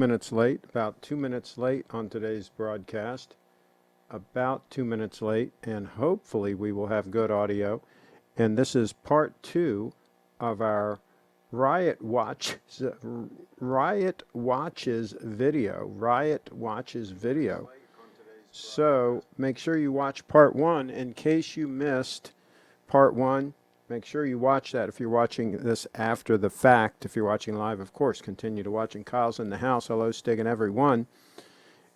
Minutes late, about 2 minutes late on today's broadcast, about 2 minutes late, and hopefully we will have good audio. And this is part two of our Riot Watches video. So make sure you watch part one in case you missed part one. Make sure you watch that if you're watching this after the fact. If you're watching live, of course, continue to watch. And Kyle's in the house. Hello, Stig and everyone.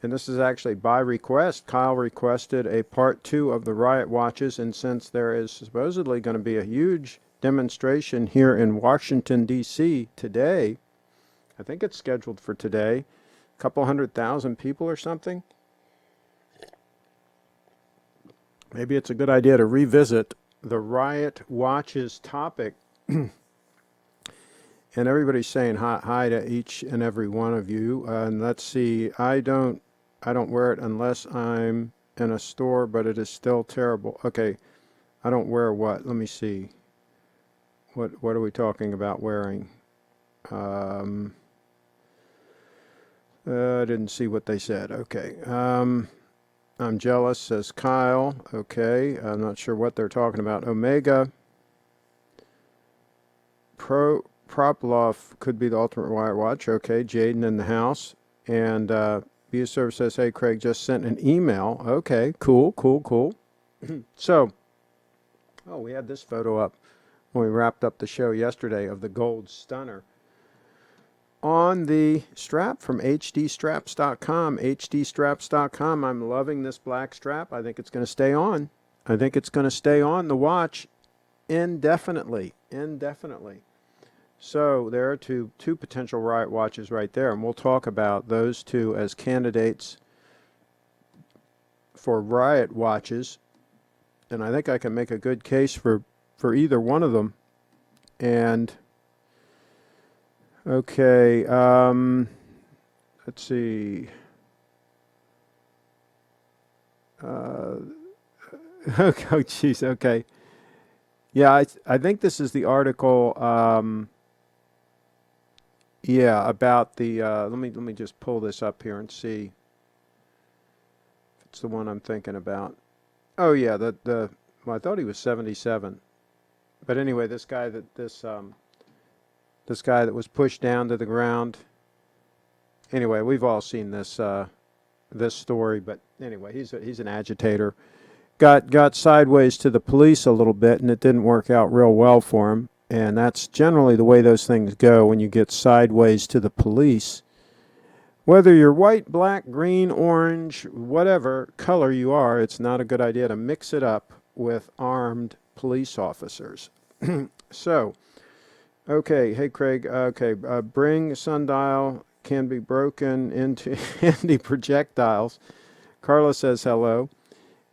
And this is actually by request. Kyle requested a part two of the Riot watches. And since there is supposedly going to be a huge demonstration here in Washington, D.C. today, I think it's scheduled for today, a couple 100,000 people or something. Maybe it's a good idea to revisit the Riot watches topic. And everybody's saying hi to each and every one of you. And let's see, I don't wear it unless I'm in a store, but it is still terrible. Okay, I don't wear what? Let me see. What are we talking about wearing? I didn't see what they said. Okay. I'm jealous, says Kyle. Okay, I'm not sure what they're talking about. Omega Proploff could be the ultimate Riot watch. Okay, Jaden in the house. And Buserv says, hey, Craig just sent an email. Okay, cool. So, we had this photo up when we wrapped up the show yesterday of the gold stunner on the strap from hdstraps.com. hdstraps.com. I'm loving this black strap. I think it's going to stay on. I think it's going to stay on the watch indefinitely. So there are two potential Riot watches right there, and we'll talk about those two as candidates for Riot watches. And I think I can make a good case for either one of them. And okay, let's see. Oh, geez, okay. Yeah, I think this is the article, about the, let me just pull this up here and see if it's the one I'm thinking about. Oh, yeah, well, I thought he was 77. But anyway, this guy that was pushed down to the ground. Anyway, we've all seen this story, but anyway, he's an agitator. Got sideways to the police a little bit, and it didn't work out real well for him. And that's generally the way those things go when you get sideways to the police. Whether you're white, black, green, orange, whatever color you are, it's not a good idea to mix it up with armed police officers. So, okay, hey Craig, bring sundial can be broken into handy projectiles. Carla says hello.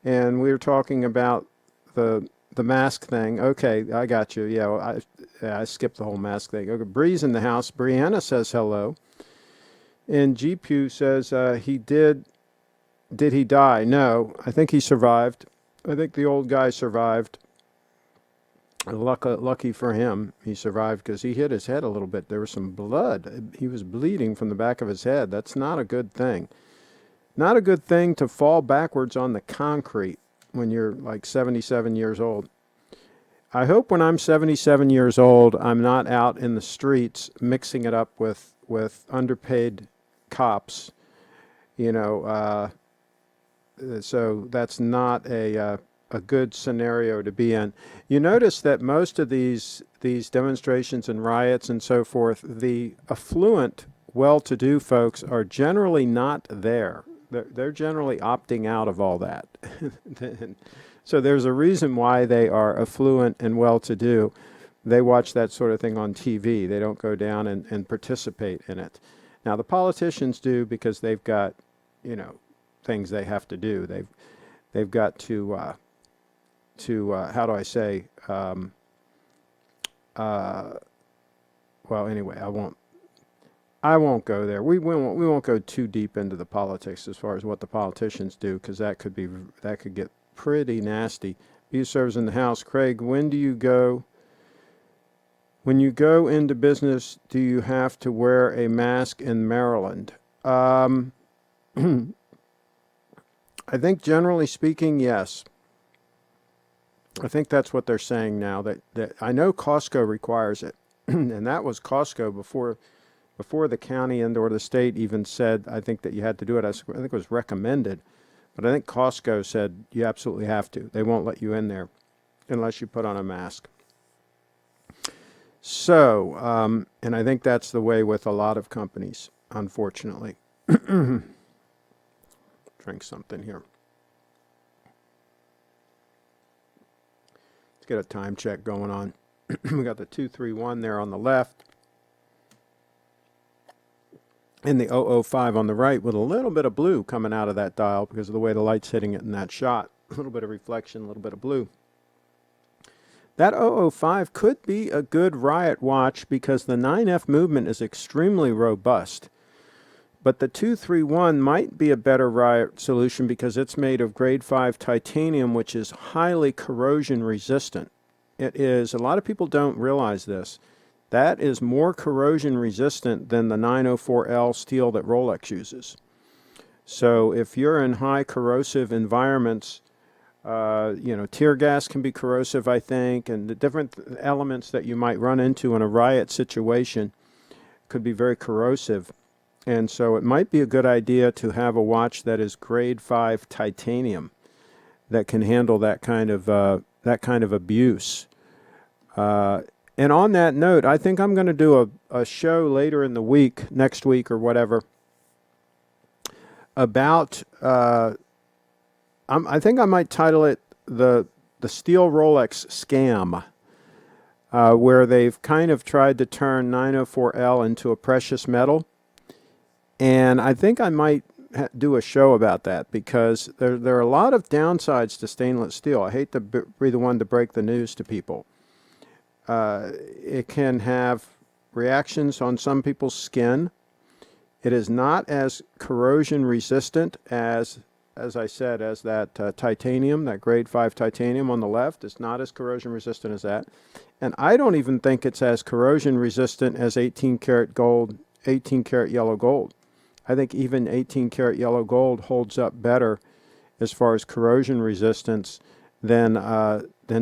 And we were talking about the mask thing. Okay, I got you. Yeah, well, I skipped the whole mask thing. Okay, Bree's in the house. Brianna says hello. And GPU says did he die? No, I think he survived. I think the old guy survived. Lucky for him, he survived because he hit his head a little bit. There was some blood. He was bleeding from the back of his head. That's not a good thing. Not a good thing to fall backwards on the concrete when you're like 77 years old. I hope when I'm 77 years old, I'm not out in the streets mixing it up with underpaid cops. So that's not a good scenario to be in. You notice that most of these demonstrations and riots and so forth, the affluent, well-to-do folks are generally not there. They're generally opting out of all that. So there's a reason why they are affluent and well-to-do. They watch that sort of thing on TV. They don't go down and participate in it. Now the politicians do because they've got, things they have to do. They've got to how do I say? Well, anyway, I won't go there. We won't go too deep into the politics as far as what the politicians do, because that could get pretty nasty. He serves in the house. Craig, when you go into business, do you have to wear a mask in Maryland? I think generally speaking, yes. I think that's what they're saying now. That I know Costco requires it, and that was Costco before the county and or the state even said. I think that you had to do it. I think it was recommended, but I think Costco said you absolutely have to. They won't let you in there unless you put on a mask. So, and I think that's the way with a lot of companies, unfortunately. Drink something here. Let's get a time check going on. We got the 231 there on the left and the 005 on the right with a little bit of blue coming out of that dial because of the way the light's hitting it in that shot. A little bit of reflection, a little bit of blue. That 005 could be a good Riot watch because the 9F movement is extremely robust. But the 231 might be a better Riot solution because it's made of grade 5 titanium, which is highly corrosion resistant. It is, a lot of people don't realize this. That is more corrosion resistant than the 904L steel that Rolex uses. So if you're in high corrosive environments, tear gas can be corrosive, I think, and the different elements that you might run into in a Riot situation could be very corrosive. And so it might be a good idea to have a watch that is grade 5 titanium that can handle that kind of abuse. And on that note, I think I'm going to do a show later in the week, next week or whatever, about I think I might title it the Steel Rolex Scam, where they've kind of tried to turn 904L into a precious metal. And I think I might do a show about that because there are a lot of downsides to stainless steel. I hate to be the one to break the news to people. It can have reactions on some people's skin. It is not as corrosion resistant as I said, as that titanium, that grade 5 titanium on the left. It's not as corrosion resistant as that. And I don't even think it's as corrosion resistant as 18 karat gold, 18 karat yellow gold. I think even 18 karat yellow gold holds up better as far as corrosion resistance than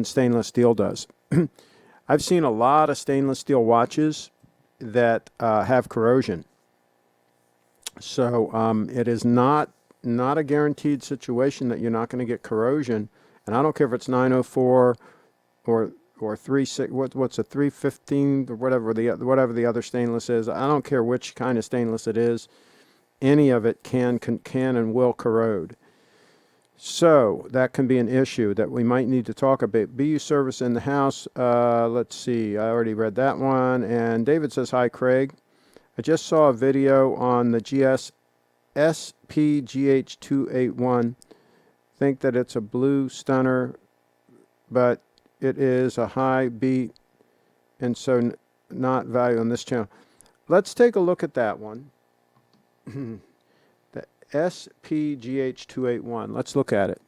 stainless steel does. I've seen a lot of stainless steel watches that have corrosion. So it is not a guaranteed situation that you're not going to get corrosion. And I don't care if it's 904 or 36, what's a 315 or whatever the other stainless is. I don't care which kind of stainless it is. Any of it can and will corrode. So that can be an issue that we might need to talk about. BU service in the house. Let's see. I already read that one. And David says, hi, Craig. I just saw a video on the GS SBGA231. Think that it's a blue stunner, but it is a high beat and so not value on this channel. Let's take a look at that one. The SBGA281. Let's look at it.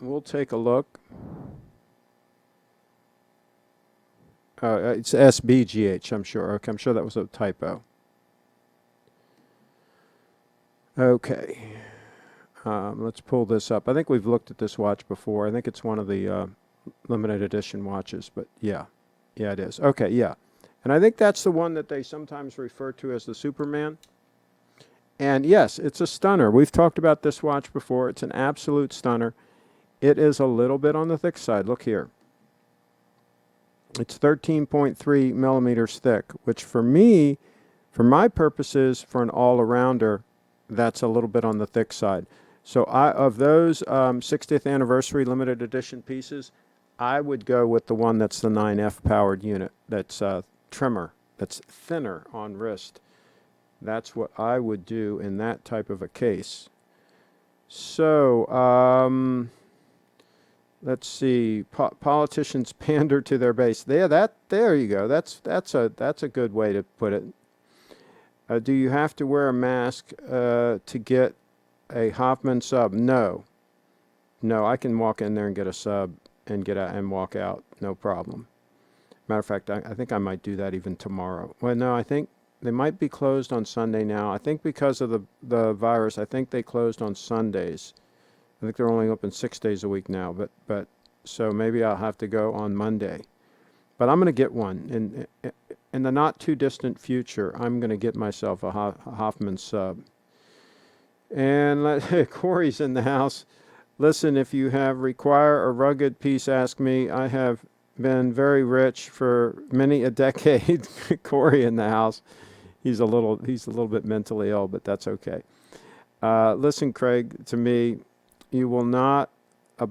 We'll take a look. It's SBGH, I'm sure. Okay, I'm sure that was a typo. Okay. Let's pull this up. I think we've looked at this watch before. I think it's one of the limited edition watches, but yeah. Yeah, it is. Okay, yeah. And I think that's the one that they sometimes refer to as the Superman. And yes, it's a stunner. We've talked about this watch before. It's an absolute stunner. It is a little bit on the thick side. Look here. It's 13.3 millimeters thick, which for me, for my purposes, for an all-arounder, that's a little bit on the thick side. So of those 60th anniversary limited edition pieces, I would go with the one that's the 9F powered unit. That's trimmer, that's thinner on wrist. That's what I would do in that type of a case. So let's see. Politicians pander to their base. There you go. That's a good way to put it. Do you have to wear a mask to get a Hoffman sub? No. I can walk in there and get a sub and get out and walk out, no problem. Matter of fact, I think I might do that even tomorrow. Well, no, I think they might be closed on Sunday now. I think because of the virus, I think they closed on Sundays. I think they're only open 6 days a week now, but so maybe I'll have to go on Monday. But I'm going to get one in the not too distant future. I'm going to get myself a Hoffman sub. And Corey's in the house. Listen, if you require a rugged piece, ask me. I have been very rich for many a decade. Corey in the house. He's a little bit mentally ill, but that's okay. Listen, Craig, to me, you will not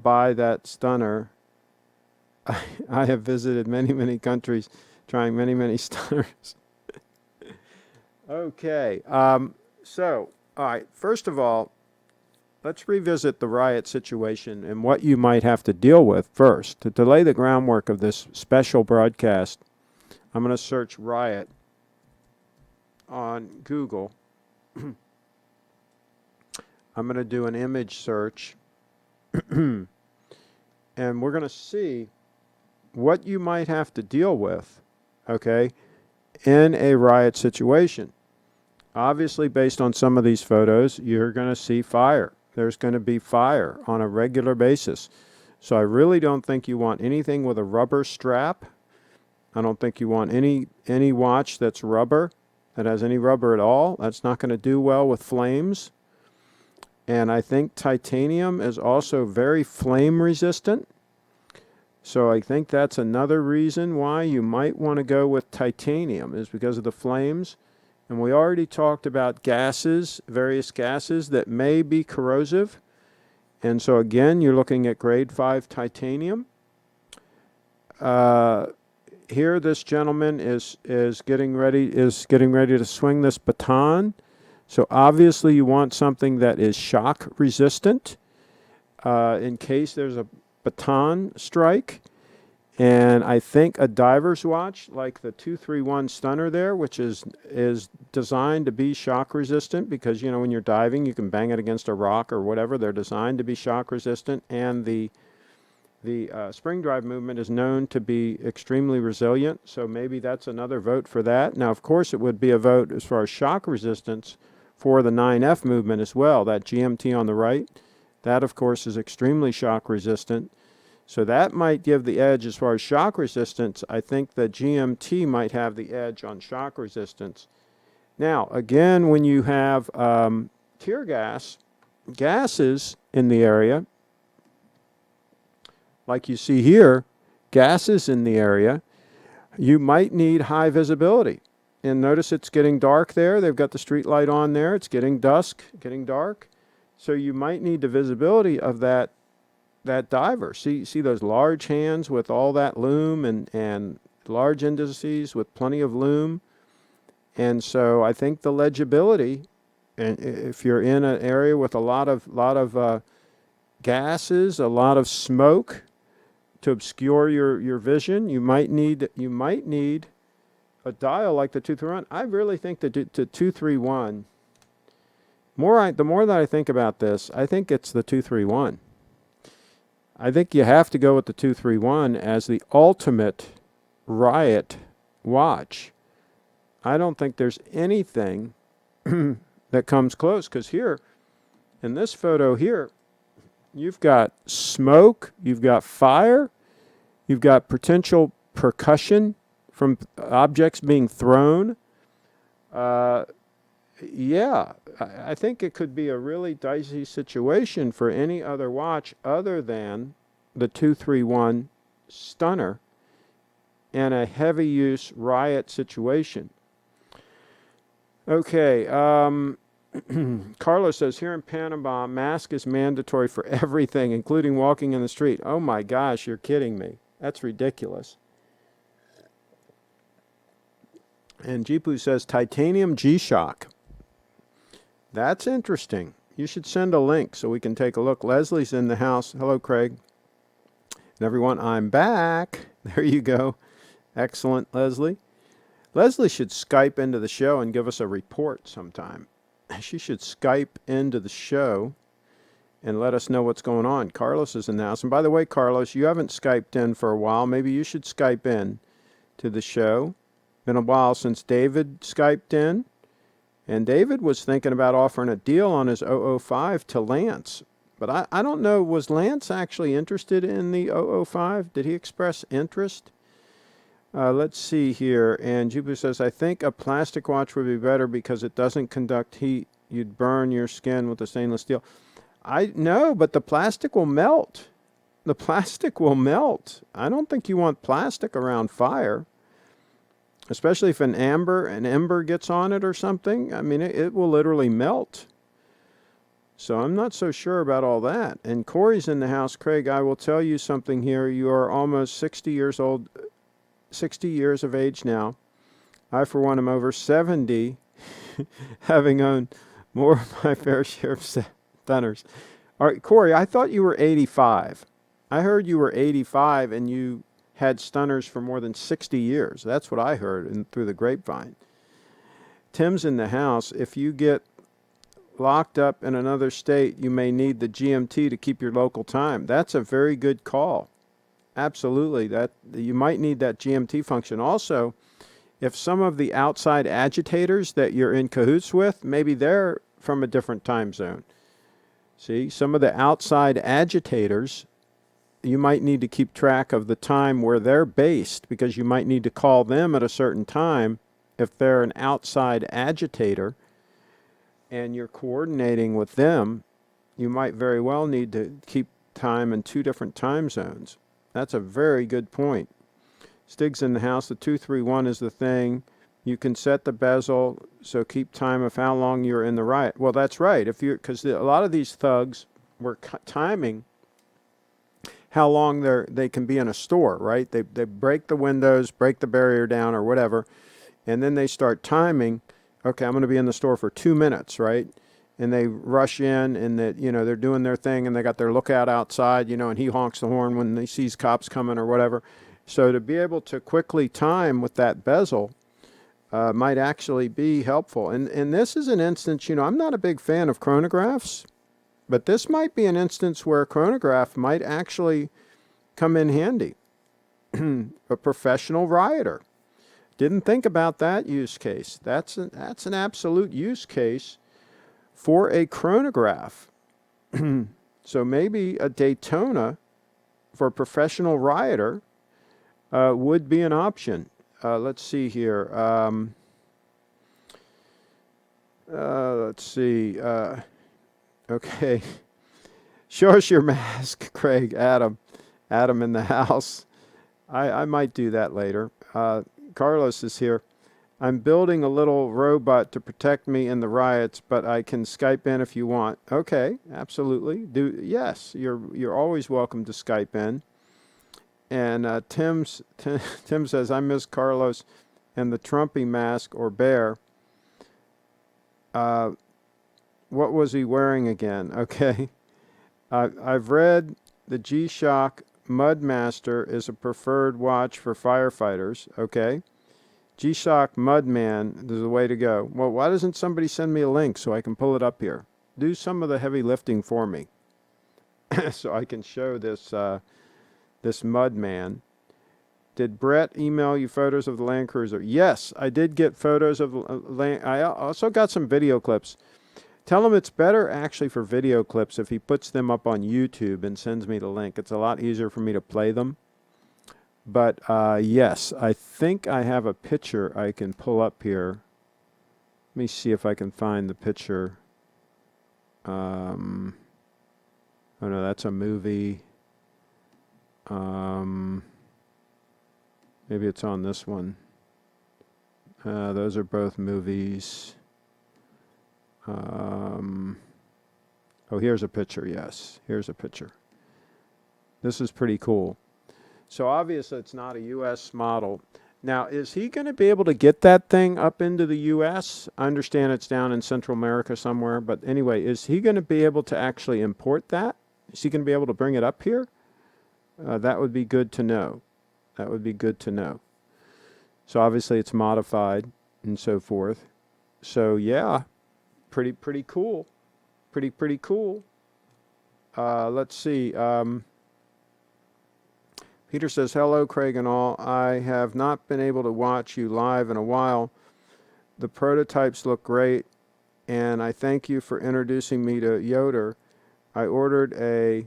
buy that stunner. I have visited many countries, trying many stunners. Okay. So, all right. First of all, let's revisit the Riot situation and what you might have to deal with first. To lay the groundwork of this special broadcast, I'm going to search Riot on Google. I'm going to do an image search, and we're going to see what you might have to deal with, okay, in a riot situation. Obviously, based on some of these photos, you're going to see fire. There's going to be fire on a regular basis. So I really don't think you want anything with a rubber strap. I don't think you want any watch that's rubber, that has any rubber at all. That's not going to do well with flames. And I think titanium is also very flame resistant. So I think that's another reason why you might want to go with titanium, is because of the flames. And we already talked about gases, various gases that may be corrosive. And so again, you're looking at grade 5 titanium. Here, this gentleman is getting ready to swing this baton. So obviously you want something that is shock resistant in case there's a baton strike. And I think a diver's watch like the 231 stunner there, which is designed to be shock resistant, because when you're diving you can bang it against a rock or whatever. They're designed to be shock resistant, and the spring drive movement is known to be extremely resilient. So maybe that's another vote for that. Now, of course, it would be a vote as far as shock resistance for the 9F movement as well. That GMT on the right, that of course is extremely shock resistant. So that might give the edge as far as shock resistance. I think the GMT might have the edge on shock resistance. Now, again, when you have tear gases in the area, like you see here, gases in the area, you might need high visibility. And notice it's getting dark there. They've got the street light on there. It's getting dusk, getting dark. So you might need the visibility of that diver. See those large hands with all that lume, and large indices with plenty of lume. And so I think the legibility, and if you're in an area with a lot of gases, a lot of smoke to obscure your vision, you might need a dial like the 231. I really think the 231. The more that I think about this, I think it's the 231. I think you have to go with the 231 as the ultimate Riot watch. I don't think there's anything that comes close, because here, in this photo here, you've got smoke, you've got fire, you've got potential percussion from objects being thrown. Yeah, I think it could be a really dicey situation for any other watch other than the 231 stunner in a heavy use Riot situation. Okay, Carlos says, here in Panama, mask is mandatory for everything, including walking in the street. Oh my gosh, you're kidding me. That's ridiculous. And Jeepu says, titanium G-Shock. That's interesting. You should send a link so we can take a look. Leslie's in the house. Hello, Craig. And everyone, I'm back. There you go. Excellent, Leslie. Leslie should Skype into the show and give us a report sometime. She should Skype into the show and let us know what's going on. Carlos is in the house. And by the way, Carlos, you haven't Skyped in for a while. Maybe you should Skype in to the show. Been a while since David Skyped in. And David was thinking about offering a deal on his 005 to Lance. But I don't know, was Lance actually interested in the 005? Did he express interest? Let's see here. And Jupiter says, I think a plastic watch would be better because it doesn't conduct heat. You'd burn your skin with the stainless steel. I know, but the plastic will melt. The plastic will melt. I don't think you want plastic around fire. Especially if an ember gets on it or something. I mean, it will literally melt. So I'm not so sure about all that. And Corey's in the house. Craig, I will tell you something here. You are almost 60 years old, 60 years of age now. I, for one, am over 70, having owned more of my fair share of stunners. All right, Corey, I thought you were 85. I heard you were 85 and you had stunners for more than 60 years. That's what I heard through the grapevine. Tim's in the house. If you get locked up in another state, you may need the GMT to keep your local time. That's a very good call. Absolutely. That you might need that GMT function. Also, if some of the outside agitators that you're in cahoots with, maybe they're from a different time zone. See, some of the outside agitators, you might need to keep track of the time where they're based, because you might need to call them at a certain time if they're an outside agitator and you're coordinating with them. You might very well need to keep time in 2 different time zones. That's a very good point. Stig's in the house. The 231 is the thing. You can set the bezel, so keep time of how long you're in the riot. Well, that's right. If you, because a lot of these thugs were timing how long they can be in a store, right? They break the windows, break the barrier down or whatever, and then they start timing, okay, I'm going to be in the store for 2 minutes, right? And they rush in and they're doing their thing and they got their lookout outside, and he honks the horn when he sees cops coming or whatever. So to be able to quickly time with that bezel might actually be helpful. And this is an instance, I'm not a big fan of chronographs, but this might be an instance where a chronograph might actually come in handy. A professional rioter. Didn't think about that use case. That's an absolute use case for a chronograph. So maybe a Daytona for a professional rioter would be an option. Let's see here. Let's see. Okay. Show us your mask, Craig. Adam in the house. I might do that later. Carlos is here. I'm building a little robot to protect me in the riots, but I can Skype in if you want. Okay, absolutely. Yes, you're always welcome to Skype in. And Tim says, I miss Carlos and the Trumpy mask or bear. What was he wearing again? Okay. I've read the G-Shock Mudmaster is a preferred watch for firefighters. Okay. G-Shock Mudman is the way to go. Well, why doesn't somebody send me a link so I can pull it up here? Do some of the heavy lifting for me so I can show this this Mudman. Did Brett email you photos of the Land Cruiser? Yes, I did get photos of Land. I also got some video clips. Tell him it's better actually for video clips if he puts them up on YouTube and sends me the link. It's a lot easier for me to play them. But yes, I think I have a picture I can pull up here. Let me see if I can find the picture. Oh no, that's a movie. Maybe it's on this one. Those are both movies. Oh, here's a picture. Yes, here's a picture. This is pretty cool. So obviously it's not a U.S. model. Now, is he going to be able to get that thing up into the U.S.? I understand it's down in Central America somewhere, but anyway, is he going to be able to actually import that? Is he going to be able to bring it up here? That would be good to know. That would be good to know. So obviously it's modified and so forth. So yeah, pretty cool. Pretty cool. Let's see. Peter says, hello, Craig and all. I have not been able to watch you live in a while. The prototypes look great, and I thank you for introducing me to Yoder. I ordered a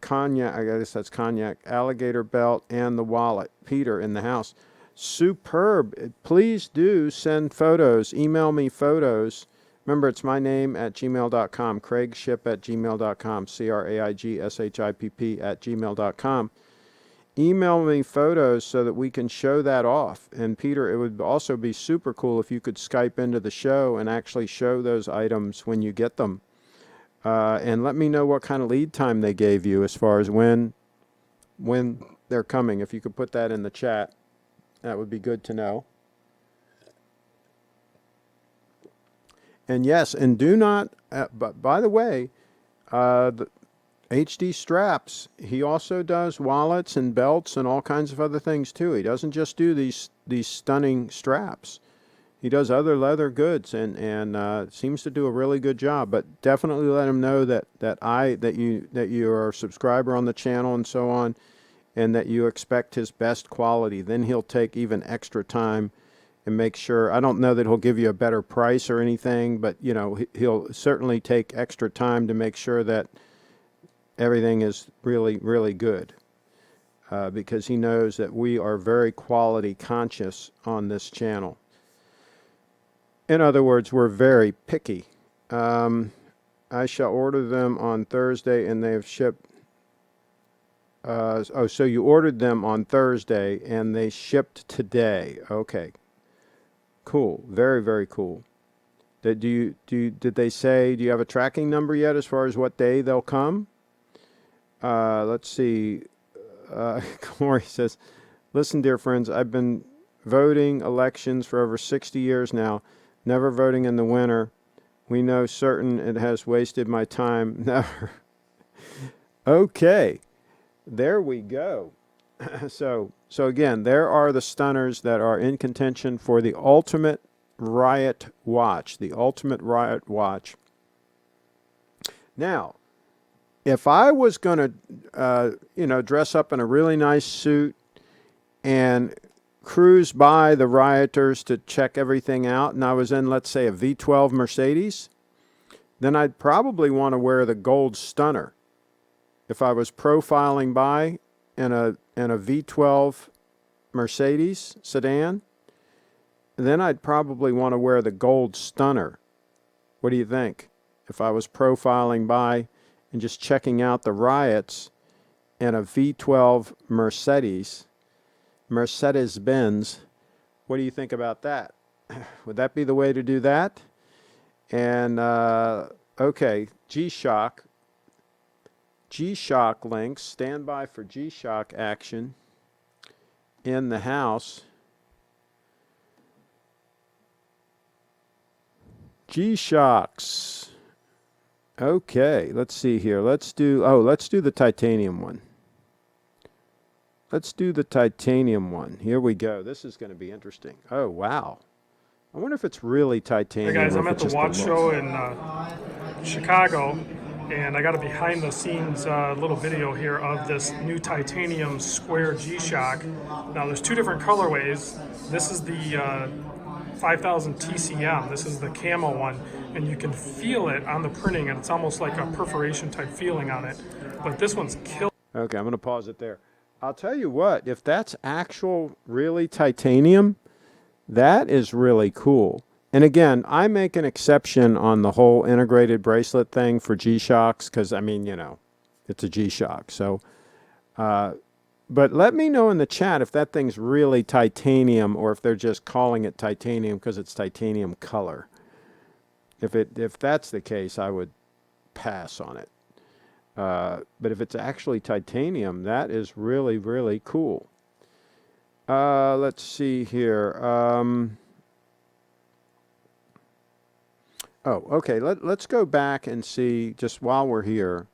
cognac, I guess that's cognac, alligator belt, and the wallet. Peter in the house. Superb. Please do send photos. Email me photos. Remember, it's my name at gmail.com, CraigShipp@gmail.com, CraigShipp@gmail.com. Email me photos so that we can show that off. And Peter, it would also be super cool if you could Skype into the show and actually show those items when you get them. And let me know what kind of lead time they gave you as far as when they're coming. If you could put that in the chat, that would be good to know. And yes, and do not, but by the way, the HD straps, he also does wallets and belts and all kinds of other things too. He doesn't just do these stunning straps. He does other leather goods and seems to do a really good job. But definitely let him know that you are a subscriber on the channel and so on, and that you expect his best quality. Then he'll take even extra time and make sure. I don't know that he'll give you a better price or anything, but you know, he'll certainly take extra time to make sure that everything is really, really good, because he knows that we are very quality conscious on this channel. In other words, we're very picky. I shall order them on Thursday, and they have shipped. Oh, so you ordered them on Thursday, and they shipped today. Okay. Cool. Very, very cool. Did they say, do you have a tracking number yet as far as what day they'll come? Let's see. Corey says, listen, dear friends, I've been voting elections for over 60 years now, never voting in the winter. We know certain it has wasted my time. Never. Okay. There we go. So again, there are the stunners that are in contention for the ultimate Riot watch, the ultimate Riot watch. Now, if I was going to, dress up in a really nice suit and cruise by the rioters to check everything out, and I was in, let's say, a V12 Mercedes, then I'd probably want to wear the gold stunner. If I was profiling by in a V12 Mercedes sedan, then I'd probably want to wear the gold stunner. What do you think? If I was profiling by and just checking out the riots in a V12 Mercedes-Benz, what do you think about that? Would that be the way to do that? And, okay, G-Shock links, stand by for G-Shock action in the house. G-Shocks. Okay, let's see here. Let's do the titanium one. Let's do the titanium one. Here we go. This is going to be interesting. Oh, wow. I wonder if it's really titanium. Hey guys, I'm at the watch show in Chicago, and I got a behind the scenes little video here of this new titanium square G-Shock. Now there's two different colorways. This is the 5000 TCM. This is the camo one, and you can feel it on the printing, and it's almost like a perforation type feeling on it. But this one's killer. Okay, I'm going to pause it there. I'll tell you what, if that's actual really titanium, that is really cool. And again, I make an exception on the whole integrated bracelet thing for G-Shocks because, I mean, you know, it's a G-Shock. So, but let me know in the chat if that thing's really titanium or if they're just calling it titanium because it's titanium color. If that's the case, I would pass on it. But if it's actually titanium, that is really, really cool. Let's see here. Okay. Let's go back and see, just while we're here,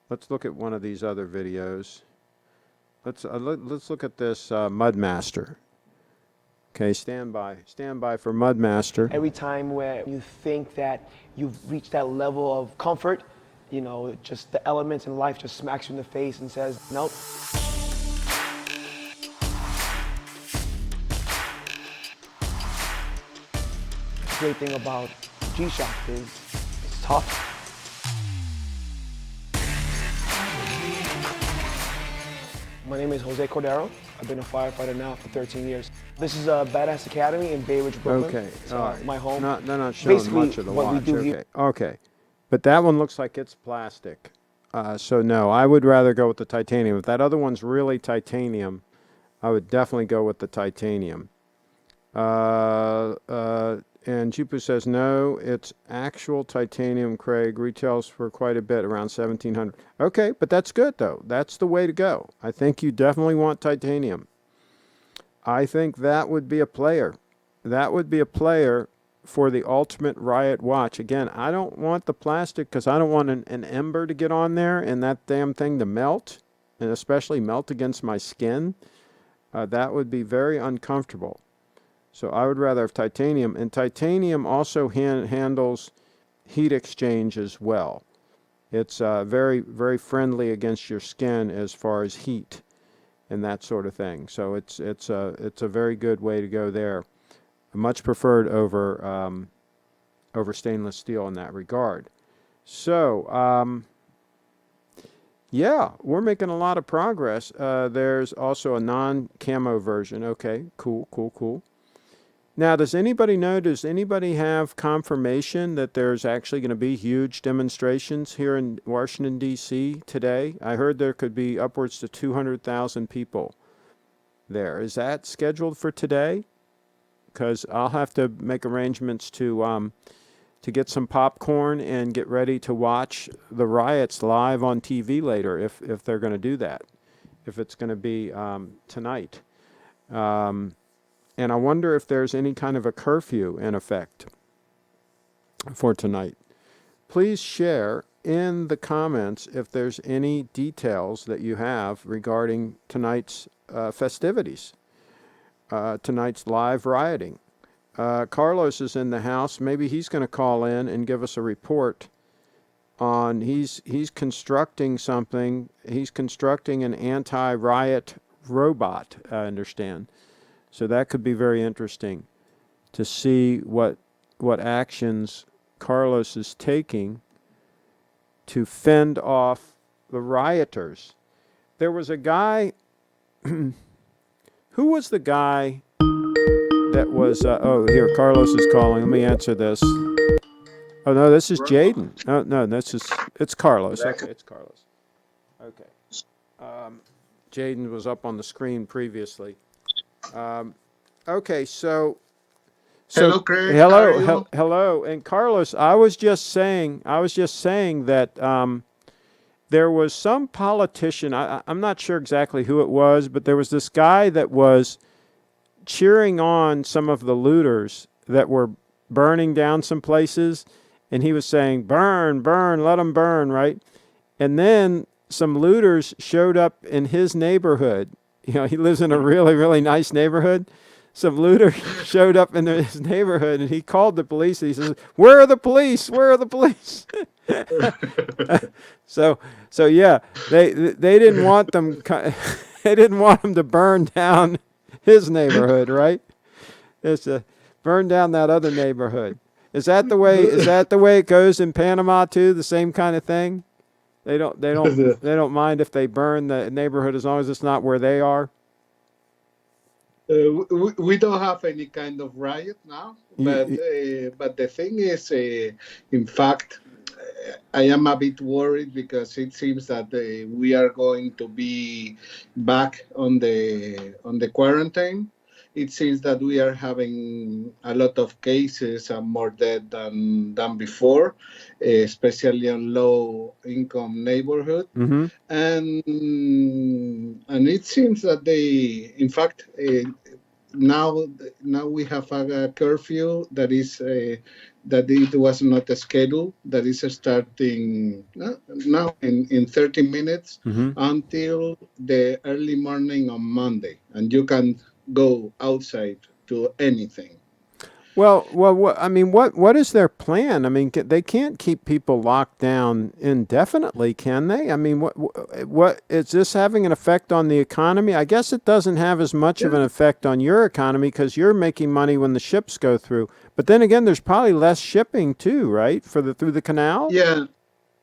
let's look at one of these other videos. Let's look at this Mudmaster. Okay, stand by for Mudmaster. Every time where you think that you've reached that level of comfort, you know, just the elements in life just smacks you in the face and says, nope, great thing about G-Shock is it's tough. My name is Jose Cordero. I've been a firefighter now for 13 years. This is a Badass Academy in Bay Ridge, Brooklyn. Okay, It's all right. my home. They're not showing Basically, much of the what we watch. do Okay, here. okay. But that one looks like it's plastic. So no, I would rather go with the titanium. If that other one's really titanium, I would definitely go with the titanium. And Jupu says, no, it's actual titanium, Craig. Retails for quite a bit, around 1,700. Okay, but that's good, though. That's the way to go. I think you definitely want titanium. I think that would be a player. That would be a player for the ultimate Riot watch. Again, I don't want the plastic because I don't want an ember to get on there and that damn thing to melt, and especially melt against my skin. That would be very uncomfortable. So I would rather have titanium. And titanium also handles heat exchange as well. It's very, very friendly against your skin as far as heat and that sort of thing. So it's a very good way to go there. Much preferred over stainless steel in that regard. So yeah, we're making a lot of progress. There's also a non-camo version. Okay, cool. Now, does anybody know, does anybody have confirmation that there's actually going to be huge demonstrations here in Washington, D.C. today? I heard there could be upwards to 200,000 people there. Is that scheduled for today? Because I'll have to make arrangements to get some popcorn and get ready to watch the riots live on TV later if they're going to do that, if it's going to be tonight. And I wonder if there's any kind of a curfew in effect for tonight. Please share in the comments if there's any details that you have regarding tonight's festivities, tonight's live rioting. Carlos is in the house. Maybe he's going to call in and give us a report on, he's constructing something. He's constructing an anti-riot robot, I understand. So that could be very interesting to see what actions Carlos is taking to fend off the rioters. There was a guy, who was the guy that was, oh, here, Carlos is calling. Let me answer this. Oh, no, this is Jaden. No, it's Carlos. Okay, it's Carlos. Okay. Jaden was up on the screen previously. Okay, so hello, Craig. Hello, and Carlos. I was just saying that there was some politician. I'm not sure exactly who it was, but there was this guy that was cheering on some of the looters that were burning down some places, and he was saying, "Burn, burn, let them burn," right? And then some looters showed up in his neighborhood. You know, he lives in a really, really nice neighborhood. Some looters showed up in his neighborhood, and he called the police. And he says, "Where are the police? Where are the police?" So yeah, they didn't want them. They didn't want him to burn down his neighborhood, right? It's burn down that other neighborhood. Is that the way? Is that the way it goes in Panama too? The same kind of thing. They don't mind if they burn the neighborhood as long as it's not where they are. We don't have any kind of riot now, but the thing is, in fact, I am a bit worried because it seems that we are going to be back on the quarantine. It seems that we are having a lot of cases and more dead than before, especially in low income neighborhood. Mm-hmm. And it seems that they, in fact, now we have a curfew that is that it was not a schedule, that is starting now in 30 minutes until the early morning on Monday, and you can go outside to anything. I mean, what is their plan? I mean, they can't keep people locked down indefinitely, can they? I mean, what is this having an effect on the economy? I guess it doesn't have as much of Yeah, an effect on your economy because you're making money when the ships go through. But then again, there's probably less shipping too, right? Through the canal. yeah,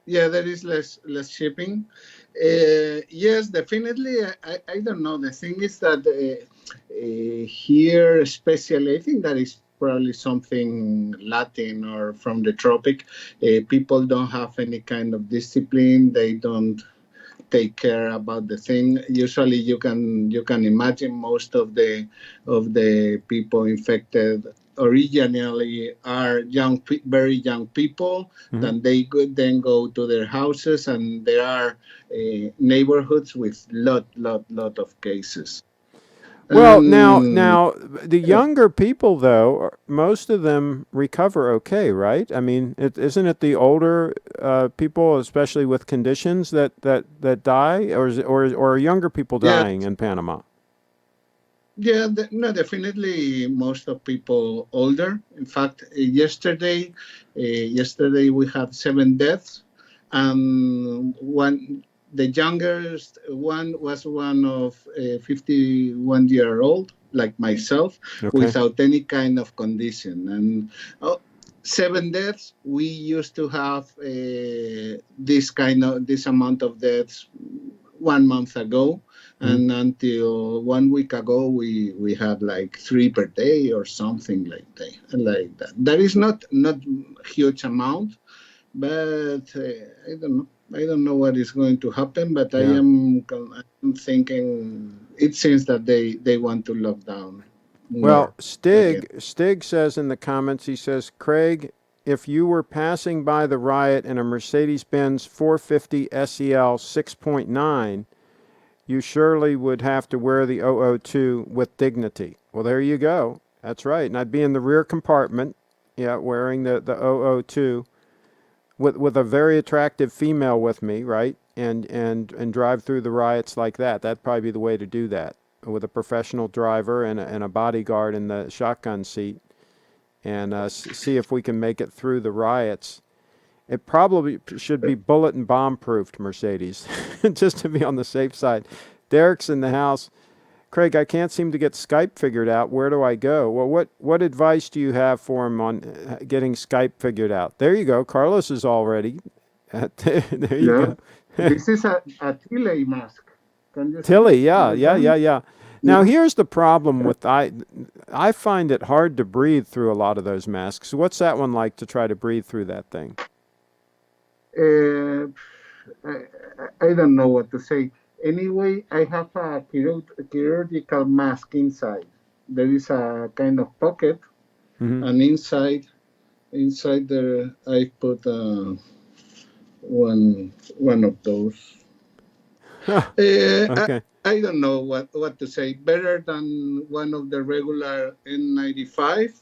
yeah. There is less shipping. Yes, definitely. I don't know. The thing is that here, especially, I think that is probably something Latin or from the tropic. People don't have any kind of discipline. They don't take care about the thing. Usually, you can imagine most of the people infected originally are very young people. Mm-hmm. Then they could then go to their houses, and there are neighborhoods with lot of cases. Well, And the younger people, though, most of them recover okay, right? I mean, isn't it the older people, especially with conditions, that die, or are younger people yeah, dying in Panama? yeah, no, definitely most of people older. In fact, yesterday we had 7 deaths, and the youngest one was one of 51-year-old, like myself, Okay. without any kind of condition. And 7 deaths. We used to have this amount of deaths 1 month ago, Mm-hmm. and until 1 week ago we had like 3 per day or something like that. That is not huge amount, but I don't know what is going to happen, but Yeah. I'm thinking it seems that they want to lock down Well, more again. Stig says in the comments, he says, Craig, if you were passing by the riot in a Mercedes-Benz 450 SEL 6.9, you surely would have to wear the 002 with dignity. Well, there you go. That's right. And I'd be in the rear compartment, yeah, wearing the 002 with a very attractive female with me, right? And drive through the riots like that. That'd probably be the way to do that, with a professional driver and a bodyguard in the shotgun seat, and see if we can make it through the riots. It probably should be bullet and bomb proofed, Mercedes, just to be on the safe side. Derek's in the house. Craig, I can't seem to get Skype figured out. Where do I go? Well, what advice do you have for him on getting Skype figured out? There you go. Carlos is all ready. There you Yeah, go. this is a Tile mask. Can you see Tilly, yeah, yeah, yeah, understand? yeah. Now Yeah. here's the problem with I find it hard to breathe through a lot of those masks. What's that one like to try to breathe through that thing? Uh, I don't know what to say. Anyway, I have a chirurgical mask inside. There is a kind of pocket, Mm-hmm. and inside there I put one of those. Uh, I, Okay. I don't know what to say. Better than one of the regular N95,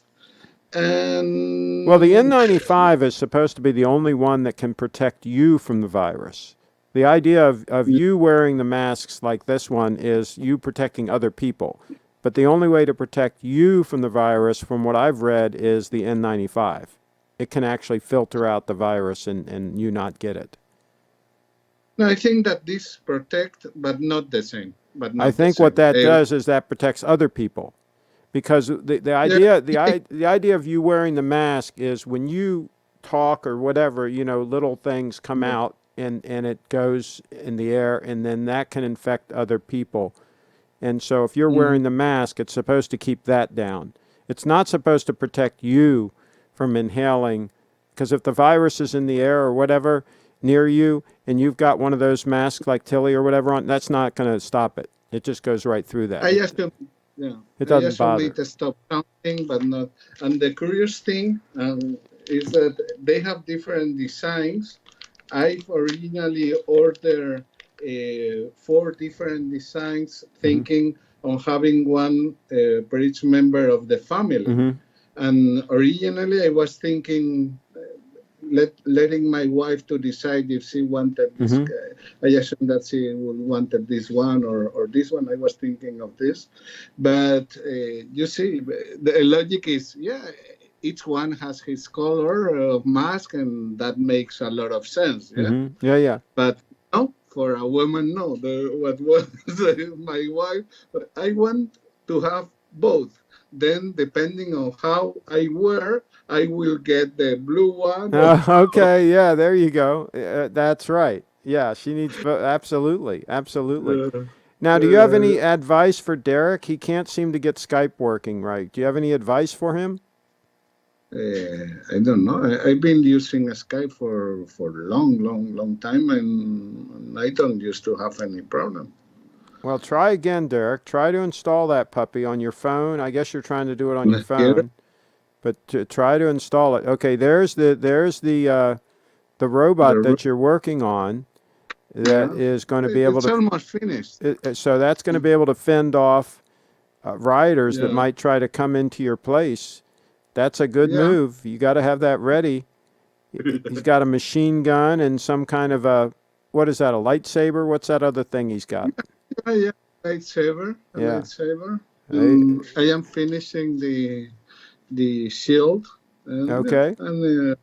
Well, the and N95 is supposed to be the only one that can protect you from the virus. The idea of you wearing the masks like this one is you protecting other people. But the only way to protect you from the virus, from what I've read, is the N95. It can actually filter out the virus and you not get it. no, I think that this protect, but not the same. But I not the think what same. that does is that protects other people. Because Yeah, the idea of you wearing the mask is when you talk or whatever, little things come yeah. out and it goes in the air, and then that can infect other people. And so if you're Mhm. wearing the mask, it's supposed to keep that down. It's not supposed to protect you from inhaling, because if the virus is in the air or whatever near you and you've got one of those masks like Tilly or whatever on, that's not going to stop it. It just goes right through that. I assume, yeah, It I doesn't assume bother. it stopped counting, but not. And the curious thing is that they have different designs. I've originally ordered 4 different designs, Mm-hmm. thinking on having one per each member of the family. Mm-hmm. And originally, I was thinking letting my wife to decide if she wanted this. Mm-hmm. I assume that she would wanted this one or this one. I was thinking of this, but you see, the logic is, yeah. each one has his color of mask, and that makes a lot of sense. Yeah, Yeah, yeah. but no, for a woman, no. What was my wife? I want to have both. Then, depending on how I wear, I will get the blue one. Okay, yeah, there you go. That's right. Yeah, she needs absolutely, absolutely. Uh, Now, do you have uh, any advice for Derek? He can't seem to get Skype working right. Do you have any advice for him? I don't know. I've been using Skype for long time, and I don't used to have any problem. Well, try again, Derek. Try to install that puppy on your phone. I guess you're trying to do it on your Here, phone, but try to install it. Okay, there's the robot the that you're working on that yeah, is going to be able it's to. almost finished. So that's going to be able to fend off rioters that Yeah, might try to come into your place. That's a good yeah, move. You got to have that ready. He's got a machine gun and some kind of a, what is that, a lightsaber? What's that other thing he's got? yeah. Lightsaber, a Yeah. lightsaber, I, and I am finishing the shield, and yeah, okay. I'm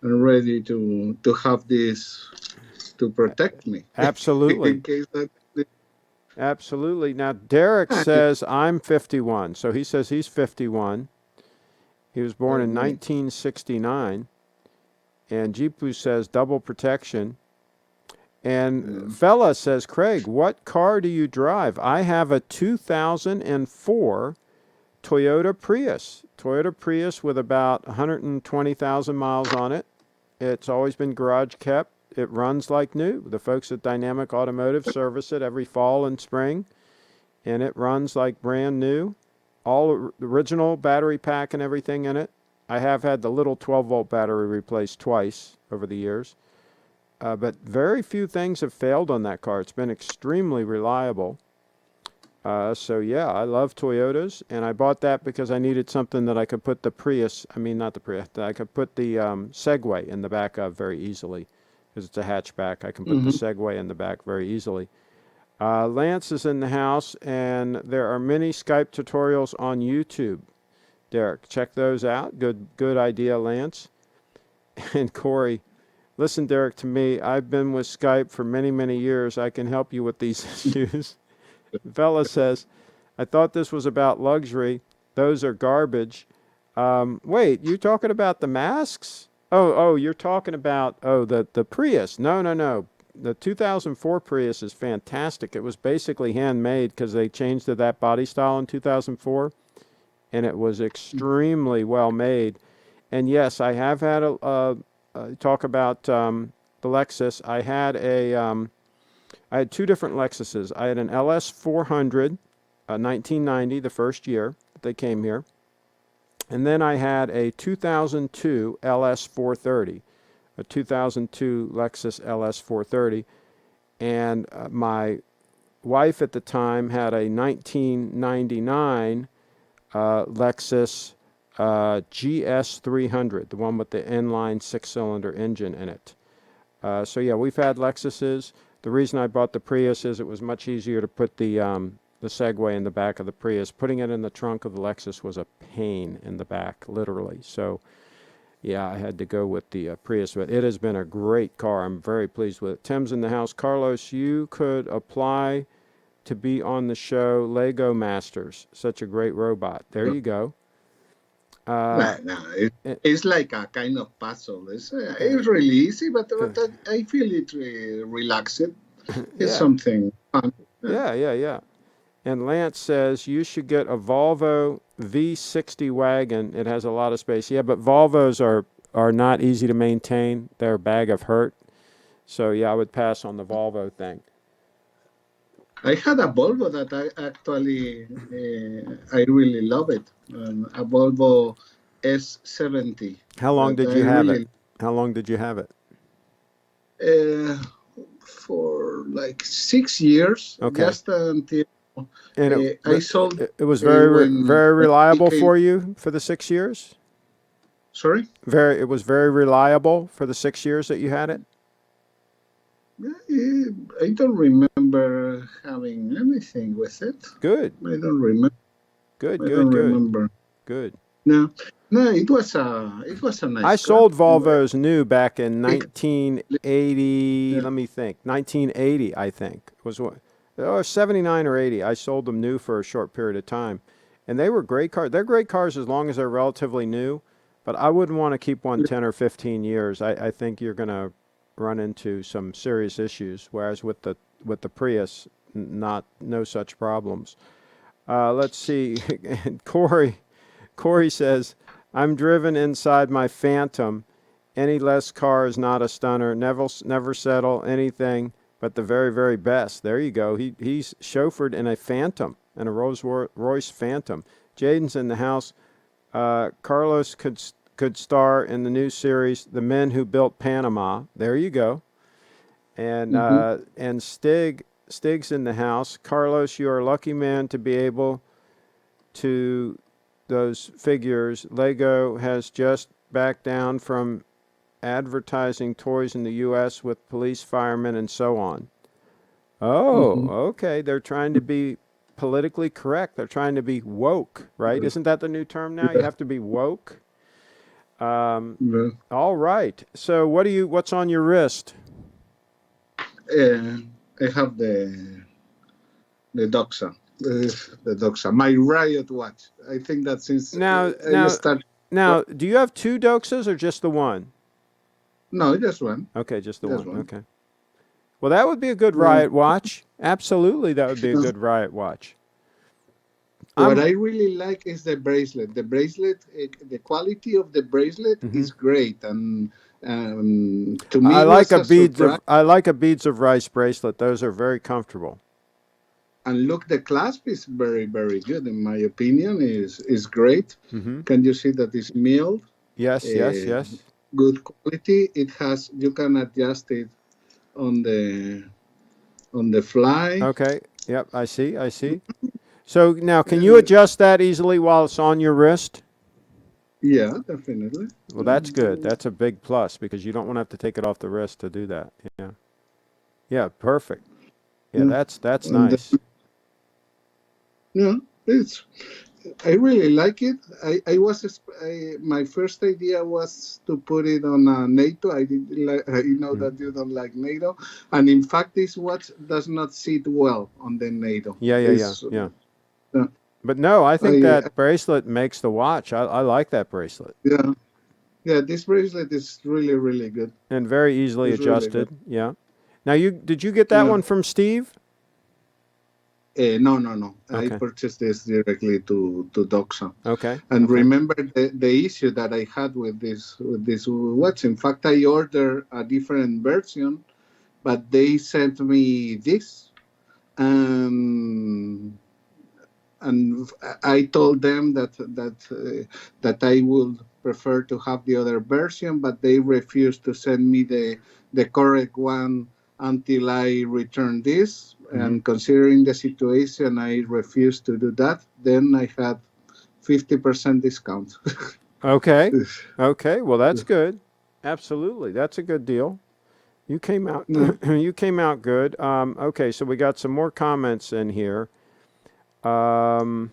ready to have this to protect me in Absolutely. case that. Absolutely. Now, Derek says I'm 51. So he says he's 51. He was born in Okay. 1969. And Jipu says double protection. And Yeah. Fella says, Craig, what car do you drive? I have a 2004 Toyota Prius. Toyota Prius with about 120,000 miles on it. It's always been garage kept. It runs like new. The folks at Dynamic Automotive service it every fall and spring, and it runs like brand new. All original battery pack and everything in it. I have had the little 12-volt battery replaced twice over the years, but very few things have failed on that car. It's been extremely reliable. So yeah, I love Toyotas, and I bought that because I needed something that I could put the Prius, I mean not the Prius, that I could put the Segway in the back of very easily, because it's a hatchback. I can put the Mhm. Segway in the back very easily. Lance is in the house, and there are many Skype tutorials on YouTube. Derek, check those out. Good idea, Lance. And Corey, listen, Derek, to me. I've been with Skype for many years. I can help you with these issues. Fella says, I thought this was about luxury. Those are garbage. Wait, you talking about the masks? Oh, you're talking about, the Prius. No. The 2004 Prius is fantastic. It was basically handmade because they changed to that body style in 2004, and it was extremely well made. And yes, I have had talk about the Lexus. I had two different Lexuses. I had an LS 400, 1990, the first year that they came here. And then I had a 2002 LS 430, a 2002 Lexus LS 430. And my wife at the time had a 1999 Lexus GS 300, the one with the inline six-cylinder engine in it. So yeah, we've had Lexuses. The reason I bought the Prius is it was much easier to put the Segway in the back of the Prius. Putting it in the trunk of the Lexus was a pain in the back, literally. So yeah, I had to go with the Prius, but it has been a great car. I'm very pleased with it. Tim's in the house. Carlos, you could apply to be on the show Lego Masters. Such a great robot. There you go. No, Uh, it's like a kind of puzzle. uh, It's really easy, but, uh, I feel it relaxed. It's yeah, something fun. Yeah. yeah. And Lance says you should get a Volvo V60 wagon. It has a lot of space. Yeah, but Volvos are not easy to maintain. They're a bag of hurt. So yeah, I would pass on the Volvo thing. I had a Volvo that I actually I really love it. A Volvo S70 How long that did I you have it? really How long did you have it? uh, for like 6 years, Okay. just until And I sold it was very when he reliable came. for you for the 6 years? Sorry. It was very reliable for the 6 years that you had it? I don't remember having anything with it. Good. I don't remember. Good, I good, don't good. remember. Good. No, no, it was a I nice car. sold Volvos new back in It, 1980. yeah, Let me think. 1980, I think was what. Oh, 79 or 80. I sold them new for a short period of time, and they were great cars. They're great cars as long as they're relatively new, but I wouldn't want to keep one 10 or 15 years. I think you're going to run into some serious issues. Whereas with the Prius, no such problems. Let's see. Corey says, I'm driven inside my Phantom. Any less car is not a stunner. Never settle anything but the very, very best. There you go. He's chauffeured in a Phantom, in a Rolls-Royce Phantom. Jaden's in the house. Carlos could star in the new series, The Men Who Built Panama. There you go. And hmm and Stig's in the house. Carlos, you are a lucky man to be able to those figures. Lego has just backed down from advertising toys in the U.S. with police, firemen, and so on. Oh, hmm okay. They're trying to be politically correct. They're trying to be woke, right? Isn't that the new term now? You yeah, have to be woke. yeah. All right. So what's on your wrist? Uh, I have the Doxa. The Doxa. My Riot watch. I think that since Now, I now, started. now, do you have two Doxas or just the one? No, just one. Okay, just the Just one. one. Okay. Well, that would be a good No. Riot watch. Absolutely, that would be a good Riot watch. What I'm I really like is the bracelet. The bracelet, the quality of the bracelet mhm. is great, and to me it was a surprise. I like a beads of rice bracelet. Those are very comfortable. And look, the clasp is very, very good in my opinion. Is great. Hmm. Can you see that it's milled? Yes, yes, Uh, yes. Good quality. It has. You can adjust it on the fly. Okay. Yep, I see. I see. So now, can you Yeah, adjust that easily while it's on your wrist? yeah, definitely. Well, that's good. That's a big plus because you don't want to have to take it off the wrist to do that. Yeah. Yeah, perfect. Yeah, Yeah, that's and nice. yeah, it's. I really like it. My first idea was to put it on a NATO. I did like, I know Mhm. that you don't like NATO, and in fact, this watch does not sit well on the NATO. Yeah, yeah, yeah, It's yeah. uh, But no, I think I that bracelet makes the watch. I like that bracelet. yeah, yeah. This bracelet is really really good. And very easily It's really good. adjusted. Yeah. Now, did you get that Yeah. one from Steve? No, no, no. I Okay. purchased this directly to Doxa. Okay. And Okay. remember the issue that I had with this watch. In fact, I ordered a different version, but they sent me this, and and I told them that I would prefer to have the other version, but they refused to send me the correct one until I return this. Hmm. And considering the situation, I refused to do that. Then I had 50% discount. Okay. Okay. Well, that's good. Absolutely. That's a good deal. You came out No. you came out good. Okay, so we got some more comments in here. Um,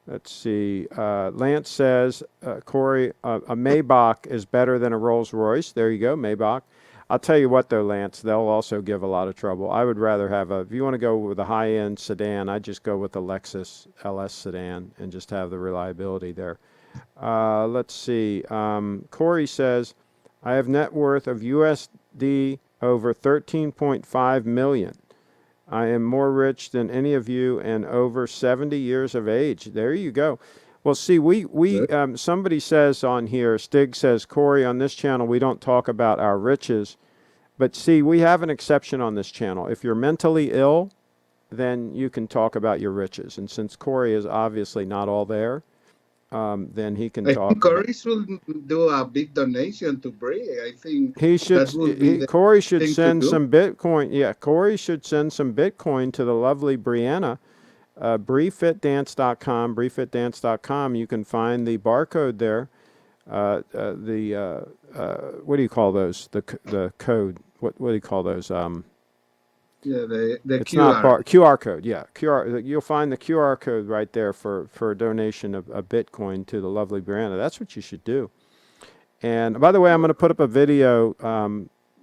let's see. Lance says, Corey, a Maybach is better than a Rolls Royce. There you go, Maybach. I'll tell you what, though, Lance, they'll also give a lot of trouble. I would rather have if you want to go with a high-end sedan, I'd just go with the Lexus LS sedan and just have the reliability there. Let's see. Corey says, I have net worth of USD over 13.5 million. I am more rich than any of you and over 70 years of age. There you go. Well, see, somebody says on here, Stig says, Corey, on this channel, we don't talk about our riches. But see, we have an exception on this channel. If you're mentally ill, then you can talk about your riches. And since Corey is obviously not all there, then he can I think talk about. Corey should do a big donation to Brie. I think that would be the Corey should thing to send do. some Bitcoin. Yeah, Corey should send some Bitcoin to the lovely Brianna. BrieFitDance.com, BrieFitDance.com. You can find the barcode there. What do you call those? The code. What do you call those? Yeah, the It's not QR. QR code. Yeah, QR. You'll find the QR code right there for a donation of Bitcoin to the lovely Brianna. That's what you should do. And by the way, I'm going to put up a video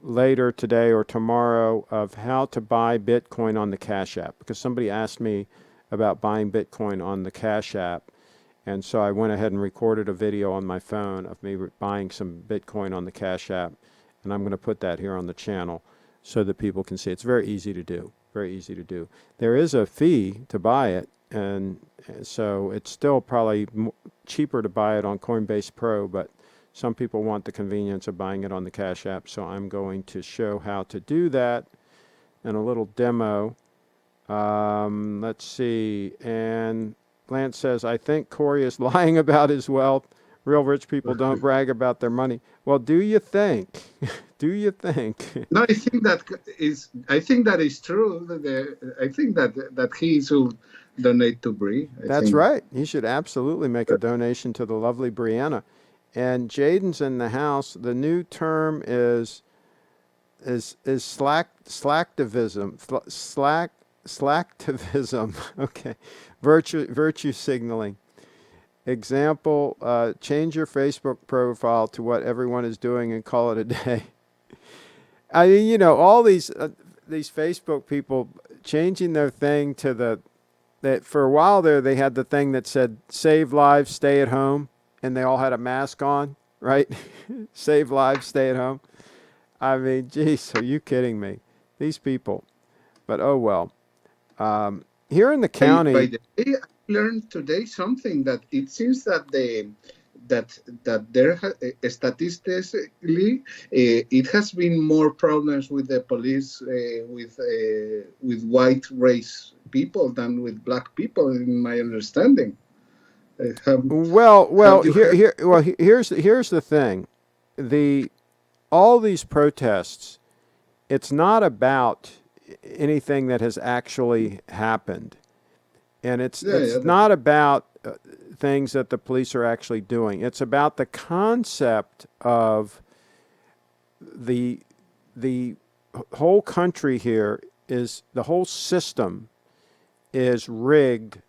later today or tomorrow of how to buy Bitcoin on the Cash App, because somebody asked me about buying Bitcoin on the Cash App. And so I went ahead and recorded a video on my phone of me buying some Bitcoin on the Cash App. And I'm going to put that here on the channel so that people can see. It's very easy to do. Very easy to do. There is a fee to buy it. And so it's still probably cheaper to buy it on Coinbase Pro, but some people want the convenience of buying it on the Cash App. So I'm going to show how to do that in a little demo. Let's see. And Lance says, I think Corey is lying about his wealth. Real rich people don't brag about their money. Well, do you think? Do you think? No, I think that is. I think that is true. I think that he should donate to Bree. That's right. He should absolutely make a donation to the lovely Brianna. And Jaden's in the house. The new term is slacktivism. Slacktivism. Okay. Virtue signaling. Example, change your Facebook profile to what everyone is doing and call it a day. I mean, you know, all these Facebook people changing their thing to that for a while there, they had the thing that said, save lives, stay at home. And they all had a mask on, right? Save lives, stay at home. I mean, geez, are you kidding me? These people. But oh well. Here in the county, By the way, I learned today something that it seems that there statistically it has been more problems with the police with white race people than with black people, in my understanding. Here's the thing. All these protests, it's not about anything that has actually happened. And it's not about things that the police are actually doing. It's about the concept of the whole country here is, the whole system is rigged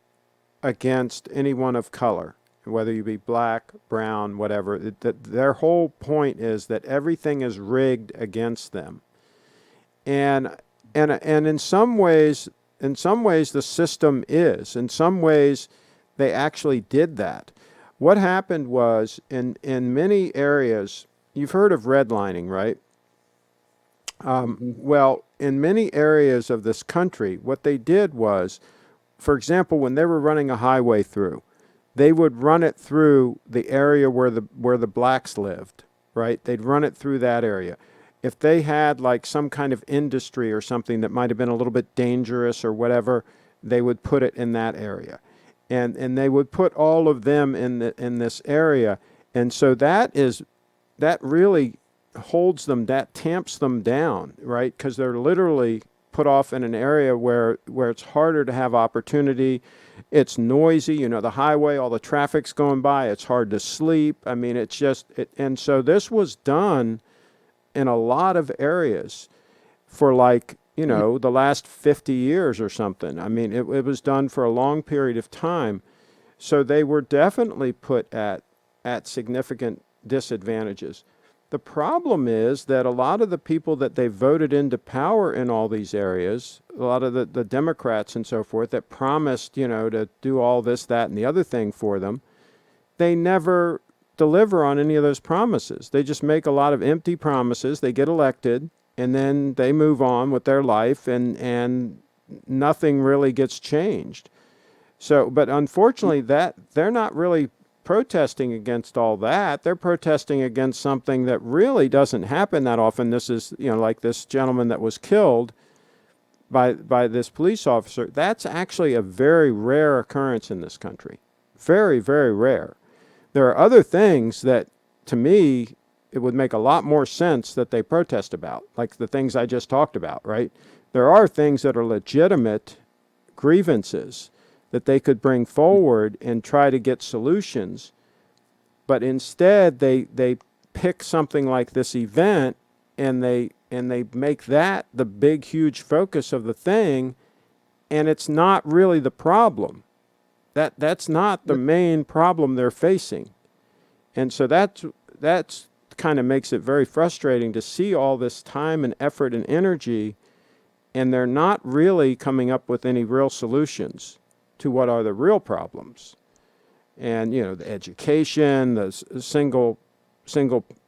against anyone of color, whether you be black, brown, whatever. Their whole point is that everything is rigged against them. And in some ways the system is. In some ways they actually did that. What happened was in many areas, you've heard of redlining, right? Well, in many areas of this country, what they did was, for example, when they were running a highway through, they would run it through the area where the blacks lived, right? They'd run it through that area. If they had like some kind of industry or something that might have been a little bit dangerous or whatever, they would put it in that area. And they would put all of them in this area. And so that really holds them, that tamps them down, right? Because they're literally put off in an area where it's harder to have opportunity. It's noisy, you know, the highway, all the traffic's going by, it's hard to sleep. I mean, it's just, and so this was done in a lot of areas for like, you know, the last 50 years or something. I mean, it was done for a long period of time. So they were definitely put at significant disadvantages. The problem is that a lot of the people that they voted into power in all these areas, a lot of the Democrats and so forth that promised, you know, to do all this, that, and the other thing for them, they never deliver on any of those promises. They just make a lot of empty promises. They get elected, and then they move on with their life, and nothing really gets changed. So, but unfortunately, that they're not really protesting against all that. They're protesting against something that really doesn't happen that often. This is, you know, like this gentleman that was killed by this police officer. That's actually a very rare occurrence in this country. Very, very rare. There are other things that, to me, it would make a lot more sense that they protest about, like the things I just talked about, right? There are things that are legitimate grievances that they could bring forward and try to get solutions, but instead they pick something like this event and they and they make that the big, huge focus of the thing, and it's not really the problem. That's not the main problem they're facing. And so that's kind of makes it very frustrating to see all this time and effort and energy, and they're not really coming up with any real solutions to what are the real problems. And, the education, the single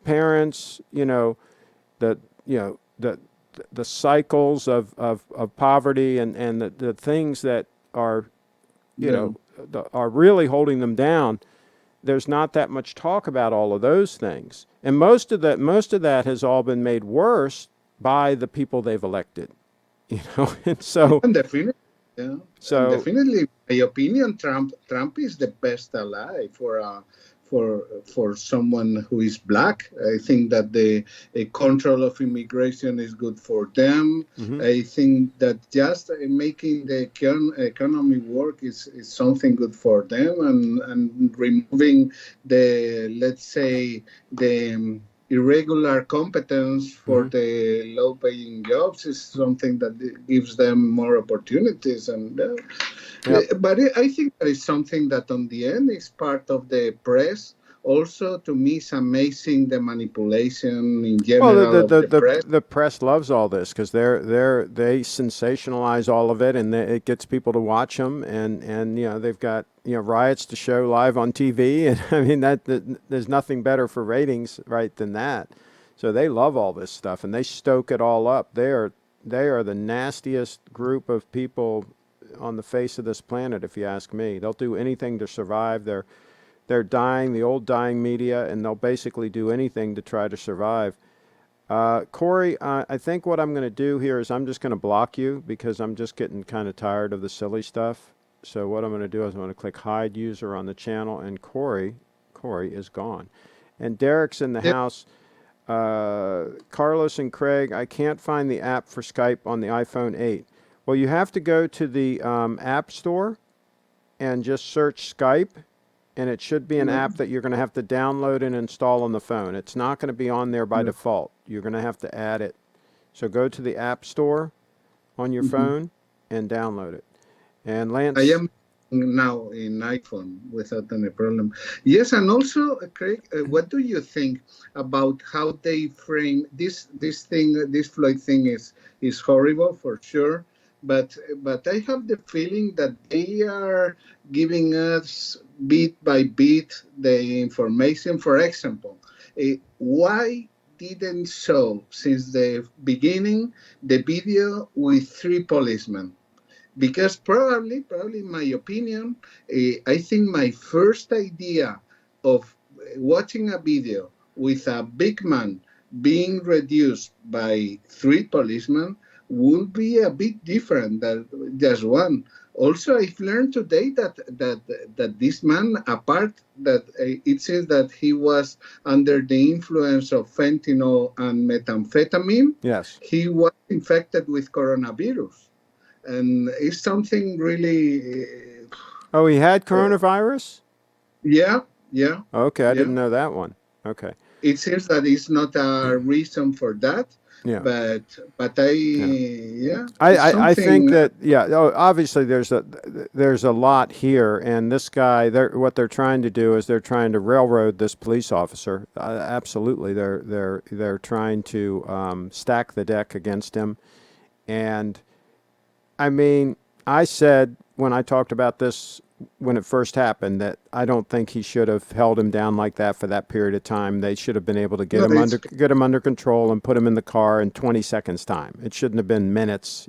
parents, the cycles of poverty and the things that are, are really holding them down. There's not that much talk about all of those things. And most of that has all been made worse by the people they've elected. And so Definitely, yeah. So definitely, in my opinion, Trump is the best ally for someone who is black. I think that the control of immigration is good for them. I think that just making the economy work is something good for them, and removing the, let's say, the irregular competence for the low-paying jobs is something that gives them more opportunities. And but I think that is something that, on the end, is part of the press. Also, to me, it's amazing the manipulation in general of the press. The press loves all this because they sensationalize all of it, and it gets people to watch them, and they've got riots to show live on TV, and I mean that there's nothing better for ratings, right, than that. So they love all this stuff, and they stoke it all up. They are the nastiest group of people on the face of this planet, if you ask me. They'll do anything to survive. They're dying, the old dying media, and they'll basically do anything to try to survive. Corey, I think what I'm going to do here is I'm just going to block you because I'm just getting kind of tired of the silly stuff. So what I'm going to do is I'm going to click hide user on the channel, and Corey is gone. And Derek's in the house. Carlos and Craig, I can't find the app for Skype on the iPhone 8. Well, you have to go to the App Store and just search Skype, and it should be an app that you're going to have to download and install on the phone. It's not going to be on there by default. You're going to have to add it. So go to the App Store on your phone and download it. And Lance, I am now in iPhone without any problem. Yes, and also, Craig, what do you think about how they frame this thing? This Floyd thing is horrible for sure, but I have the feeling that they are giving us bit by bit the information. For example, why didn't show since the beginning the video with 3 policemen? Because probably, in my opinion, I think my first idea of watching a video with a big man being reduced by 3 policemen would be a bit different than just one. Also, I've learned today that this man, apart that it says that he was under the influence of fentanyl and methamphetamine, yes, he was infected with coronavirus. And it's something really. Oh, he had coronavirus? Yeah. Okay, I didn't know that one. Okay. It seems that it's not a reason for that. Yeah. But I think that obviously there's a lot here, and this guy, what they're trying to do is they're trying to railroad this police officer. Absolutely, they're trying to stack the deck against him, and I mean, I said when I talked about this when it first happened that I don't think he should have held him down like that for that period of time. They should have been able to get him under control and put him in the car in 20 seconds time. It shouldn't have been minutes.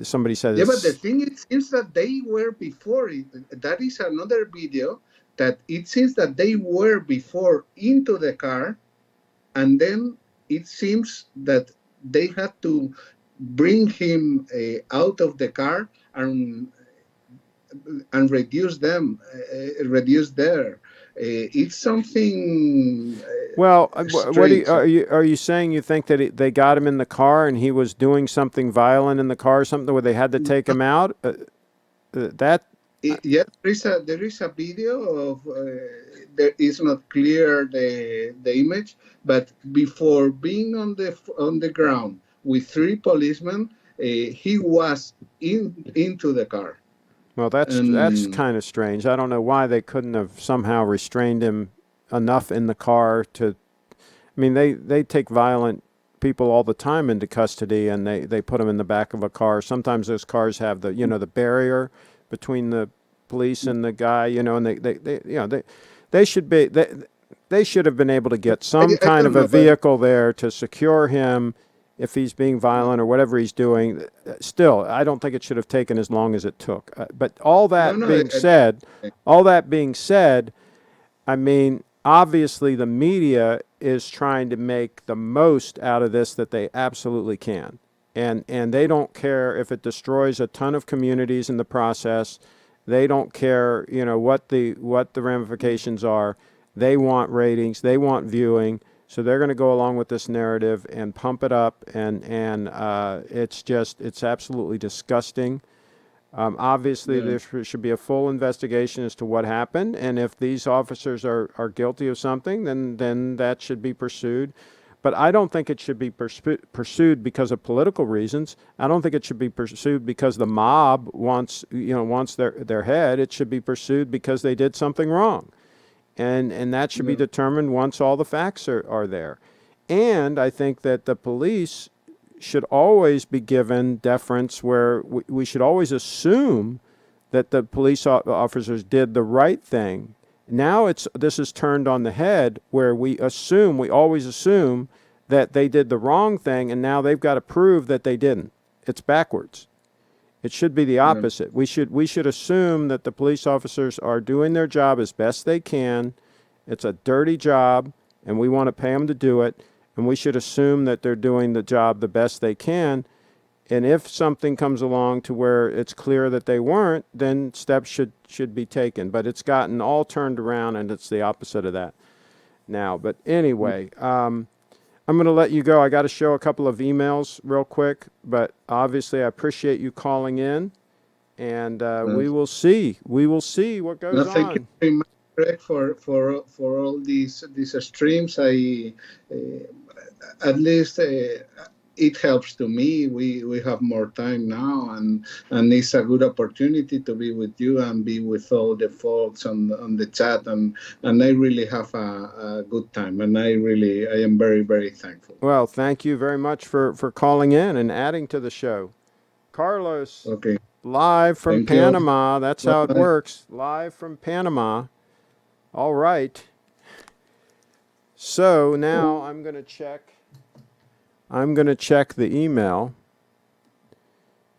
Somebody says. Yeah, but the thing is that they were before. That is another video that it seems that they were before into the car, and then it seems that they had to bring him out of the car and reduce there. It's something. Well, what are you saying? You think that they got him in the car and he was doing something violent in the car, or something where they had to take him out? That Yes, there is a video of there is not clear the image, but before being on the ground with three policemen, he was into the car. Well, that's And kind of strange. I don't know why they couldn't have somehow restrained him enough in the car to. I mean, they take violent people all the time into custody, and they put them in the back of a car. Sometimes those cars have the barrier between the police and the guy, and they should be they should have been able to get some I kind don't of a know, but vehicle there to secure him if he's being violent or whatever he's doing. Still, I don't think it should have taken as long as it took. But no, no, all that being said, I mean, obviously the media is trying to make the most out of this that they absolutely can. And they don't care if it destroys a ton of communities in the process. They don't care, what the ramifications are. They want ratings, they want viewing, so they're going to go along with this narrative and pump it up, and it's absolutely disgusting. Obviously, yeah, there should be a full investigation as to what happened, and if these officers are guilty of something, then that should be pursued. But I don't think it should be pursued because of political reasons. I don't think it should be pursued because the mob wants their head. It should be pursued because they did something wrong, and that should be yeah, determined once all the facts are there. And I think that the police should always be given deference, where we should always assume that the police officers did the right thing. Now this is turned on the head, where we always assume that they did the wrong thing, and now they've got to prove that they didn't. It's backwards. It should be the yeah. opposite. We should assume that the police officers are doing their job as best they can. It's a dirty job, and we want to pay them to do it. And we should assume that they're doing the job the best they can. And if something comes along to where it's clear that they weren't, then steps should be taken. But it's gotten all turned around, and it's the opposite of that now. But anyway, I'm going to let you go. I got to show a couple of emails real quick. But obviously, I appreciate you calling in, and Uh, we will see. We will see what no, goes thank you on. very much, Greg, for all these streams. At least it helps to me. We have more time now, and it's a good opportunity to be with you and be with all the folks on the chat, and I really have a good time, and I am very very thankful. Well, thank you very much for calling in and adding to the show. Carlos, Okay, live from thank you. Panama. That's how it Bye. works. Live from Panama. All right. So now I'm going to check. I'm going to check the email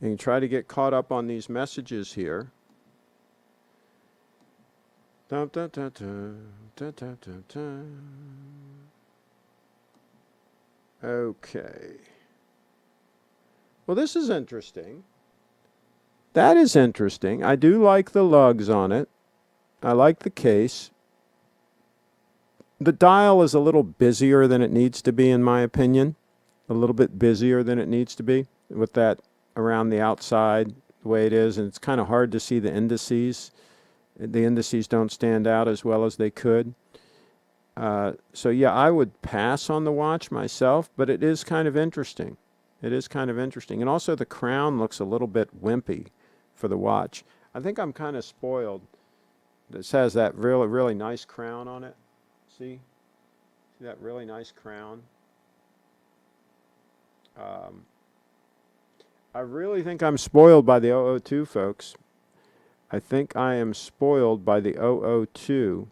and try to get caught up on these messages here. Dun, dun, dun, dun, dun, dun, dun, dun. Okay. Well, this is interesting. That is interesting. I do like the lugs on it. I like the case. The dial is a little busier than it needs to be, in my opinion. A little bit busier than it needs to be with that around the outside the way it is. And it's kind of hard to see the indices. The indices don't stand out as well as they could. So, yeah, I would pass on the watch myself, but it is kind of interesting. It is kind of interesting. And also the crown looks a little bit wimpy for the watch. I think I'm kind of spoiled. This has that really, really nice crown on it. See that really nice crown? I really think I'm spoiled by the 002, folks. I think I am spoiled by the 002.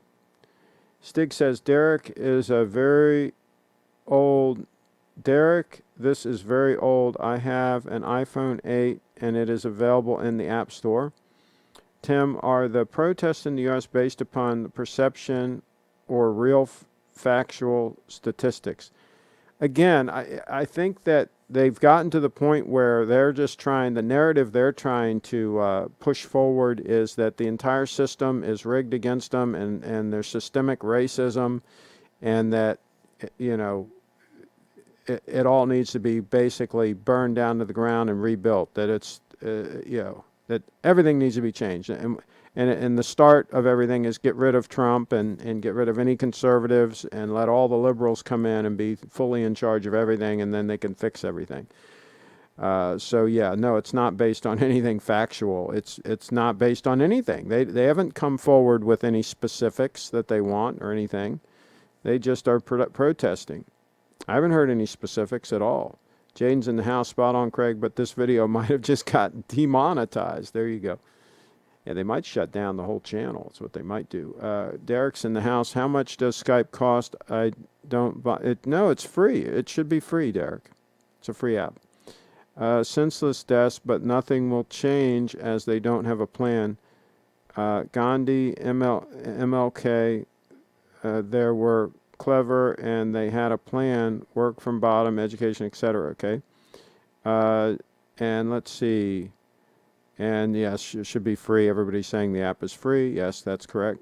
Stig says, Derek is a very old. Derek, this is very old. I have an iPhone 8 and it is available in the App Store. Tim, are the protests in the U.S. based upon perception or real factual statistics? Again, I think that they've gotten to the point where they're just trying, the narrative they're trying to push forward is that the entire system is rigged against them, and there's systemic racism, and that, it all needs to be basically burned down to the ground and rebuilt, that it's, that everything needs to be changed. And the start of everything is get rid of Trump and get rid of any conservatives and let all the liberals come in and be fully in charge of everything, and then they can fix everything. So yeah, no, it's not based on anything factual. It's not based on anything. They haven't come forward with any specifics that they want or anything. They just are protesting. I haven't heard any specifics at all. Jaden's in the house, spot on, Craig, but this video might have just got demonetized. There you go. Yeah, they might shut down the whole channel. That's what they might do. Derek's in the house. How much does Skype cost? I don't buy it. No, it's free. It should be free, Derek. It's a free app. Senseless deaths, but nothing will change as they don't have a plan. Gandhi, MLK, they were clever and they had a plan, work from bottom, education, etc. Okay. And let's see. And yes, it should be free. Everybody's saying the app is free. Yes, that's correct.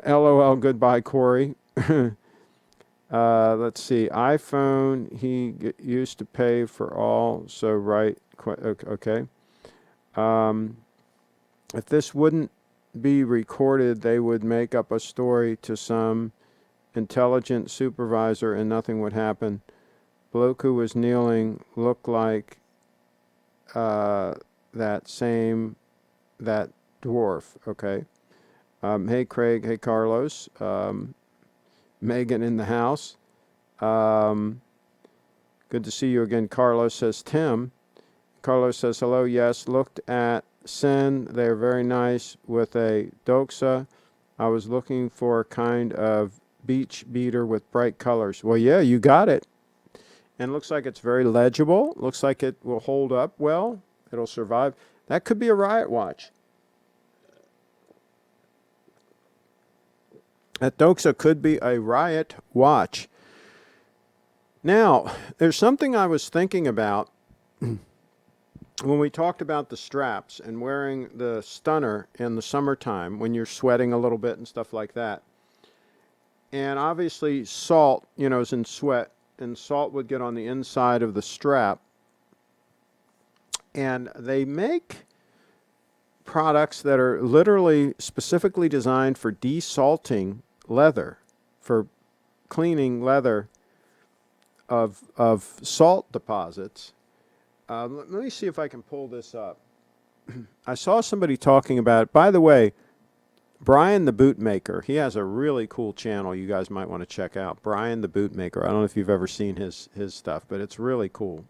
LOL, goodbye, Corey. Let's see. iPhone, he used to pay for all, so right. Okay. If this wouldn't be recorded, they would make up a story to some intelligent supervisor and nothing would happen. Bloke who was kneeling looked like that dwarf. Okay. Hey, Craig. Hey, Carlos. Megan in the house. Good to see you again. Carlos, says Tim. Carlos says, hello, yes. Looked at Sin. They're very nice with a doxa. I was looking for a kind of beach beater with bright colors. Well, yeah, you got it. And it looks like it's very legible. Looks like it will hold up well. It'll survive. That could be a Riot watch. That doxa could be a Riot watch. Now, there's something I was thinking about when we talked about the straps and wearing the stunner in the summertime when you're sweating a little bit and stuff like that. And obviously salt, is in sweat, and salt would get on the inside of the strap. And they make products that are literally specifically designed for desalting leather, for cleaning leather of salt deposits. Let me see if I can pull this up. I saw somebody talking about it. By the way, Brian the Bootmaker, he has a really cool channel you guys might want to check out. Brian the Bootmaker. I don't know if you've ever seen his stuff, but it's really cool.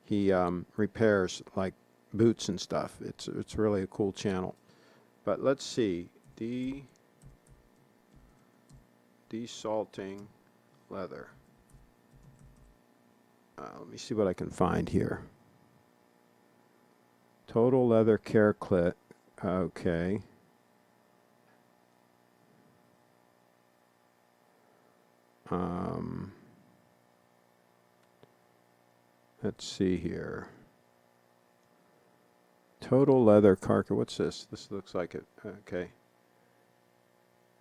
He repairs like boots and stuff. It's really a cool channel. But let's see. Desalting leather. Let me see what I can find here. Total leather care kit. Okay. Let's see here. Total leather carcass. What's this? This looks like it. Okay.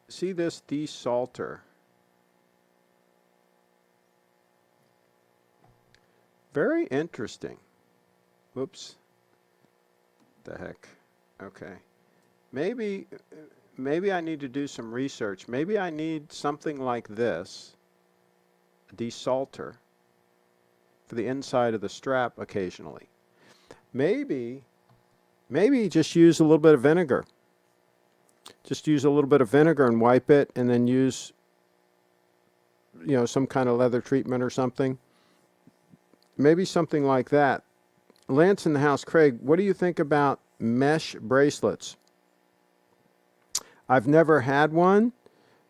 See this desalter. Very interesting. Whoops. The heck. Okay. Maybe I need to do some research. Maybe I need something like this, a desalter, for the inside of the strap occasionally. Maybe just use a little bit of vinegar. Just use a little bit of vinegar and wipe it, and then use, some kind of leather treatment or something. Maybe something like that. Lance in the house. Craig, what do you think about mesh bracelets? I've never had one.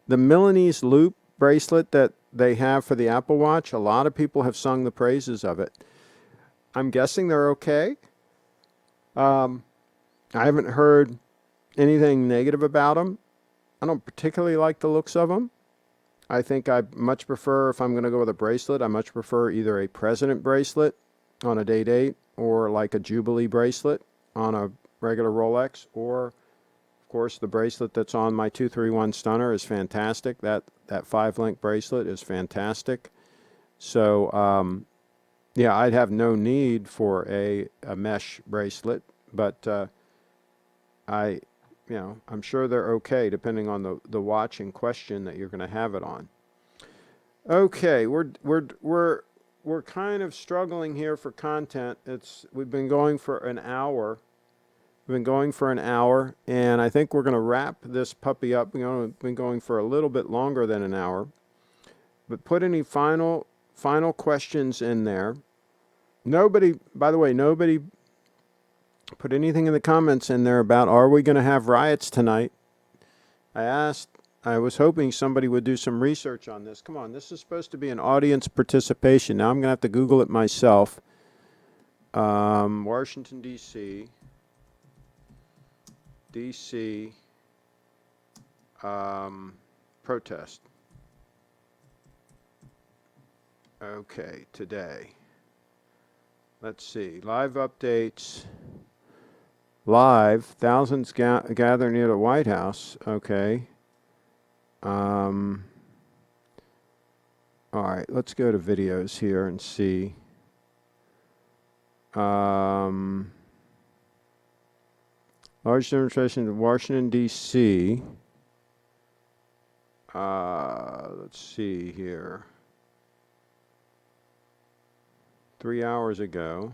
The Milanese loop bracelet that they have for the Apple Watch, a lot of people have sung the praises of it. I'm guessing they're okay. I haven't heard anything negative about them. I don't particularly like the looks of them. I think I much prefer, if I'm going to go with a bracelet, I much prefer either a president bracelet on a day-date or like a Jubilee bracelet on a regular Rolex, or of course the bracelet that's on my 231 Stunner is fantastic. That 5-link bracelet is fantastic. So yeah, I'd have no need for a mesh bracelet, but I'm sure they're okay depending on the watch in question that you're going to have it on. Okay, we're kind of struggling here for content. We've been going for an hour. And I think we're going to wrap this puppy up. We've been going for a little bit longer than an hour. But put any final questions in there. Nobody put anything in the comments in there about, are we going to have riots tonight? I was hoping somebody would do some research on this. Come on, this is supposed to be an audience participation. Now I'm going to have to Google it myself. Washington, D.C. Protest. Okay, today. Let's see. Live updates. Live. Thousands gather near the White House. Okay. All right, let's go to videos here and see. Large demonstration in Washington, D.C. Let's see here. 3 hours ago.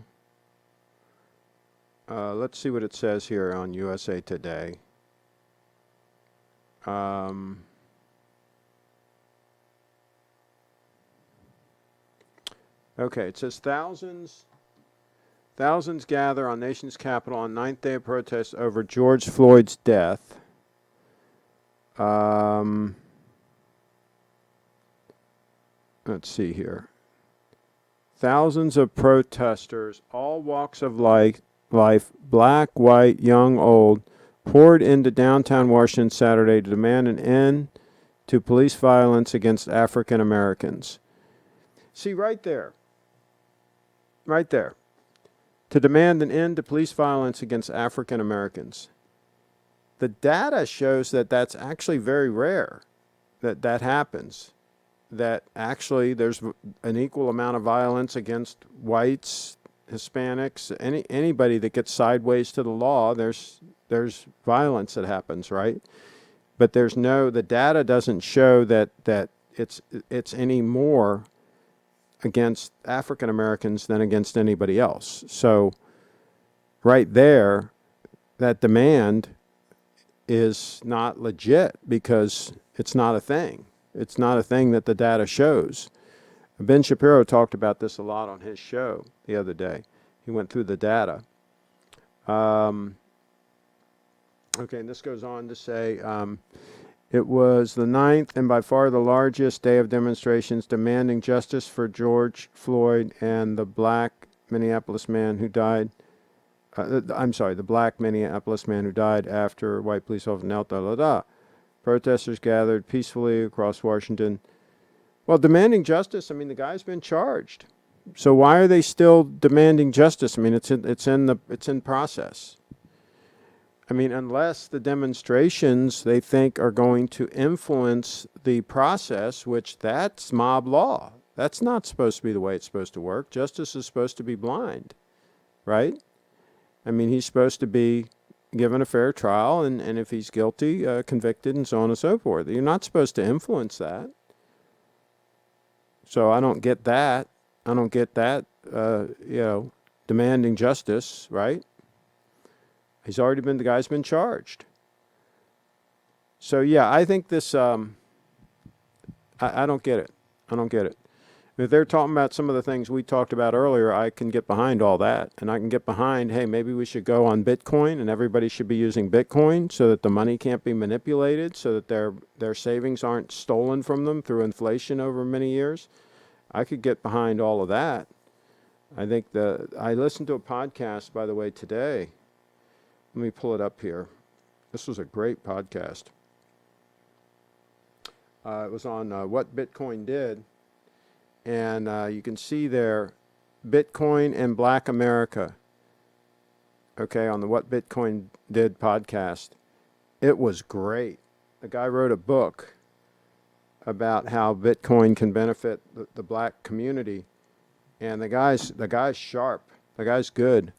Let's see what it says here on USA Today. Okay, it says thousands gather on nation's capital on ninth day of protest over George Floyd's death. Let's see here. Thousands of protesters, all walks of life, black, white, young, old, poured into downtown Washington Saturday to demand an end to police violence against African Americans. See, right there. To demand an end to police violence against African Americans. The data shows that that's actually very rare that happens. That actually there's an equal amount of violence against whites, Hispanics, anybody that gets sideways to the law, there's violence that happens, right? But the data doesn't show that it's any more against African Americans than against anybody else. So right there, that demand is not legit because it's not a thing. It's not a thing that the data shows. Ben Shapiro talked about this a lot on his show the other day. He went through the data. Okay, and this goes on to say, it was the 9th and by far the largest day of demonstrations demanding justice for George Floyd and the black Minneapolis man who died. The black Minneapolis man who died after a white police officer knelt. Protesters gathered peacefully across Washington. Well, demanding justice, the guy's been charged. So why are they still demanding justice? It's in process. Unless the demonstrations they think are going to influence the process, which that's mob law. That's not supposed to be the way it's supposed to work. Justice is supposed to be blind, right? He's supposed to be given a fair trial, and if he's guilty, convicted, and so on and so forth. You're not supposed to influence that. So I don't get that. Demanding justice, right? The guy's been charged. So yeah, I think this, I don't get it. If they're talking about some of the things we talked about earlier, I can get behind all that. And I can get behind, hey, maybe we should go on Bitcoin and everybody should be using Bitcoin so that the money can't be manipulated, so that their savings aren't stolen from them through inflation over many years. I could get behind all of that. I listened to a podcast, by the way, today. Let me pull it up here. This was a great podcast. It was on What Bitcoin Did. And you can see there, Bitcoin and Black America, okay, on the What Bitcoin Did podcast. It was great. The guy wrote a book about how Bitcoin can benefit the black community. And the guy's sharp. The guy's good.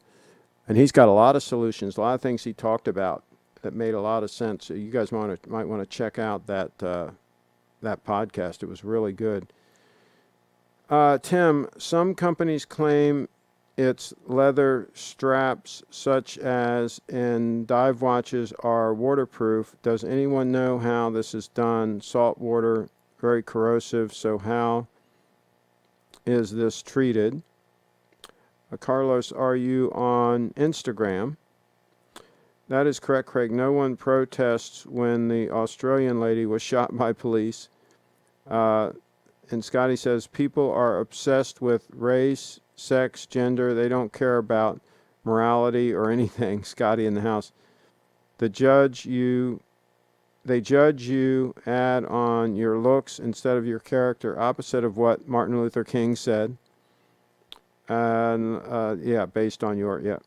And he's got a lot of solutions, a lot of things he talked about that made a lot of sense. So you guys might want to check out that podcast. It was really good. Tim, some companies claim its leather straps, such as in dive watches, are waterproof. Does anyone know how this is done? Salt water, very corrosive. So how is this treated? Carlos, are you on Instagram? That is correct, Craig. No one protests when the Australian lady was shot by police. And Scotty says, people are obsessed with race, sex, gender. They don't care about morality or anything. Scotty in the house. They judge you add on your looks instead of your character, opposite of what Martin Luther King said. And based on your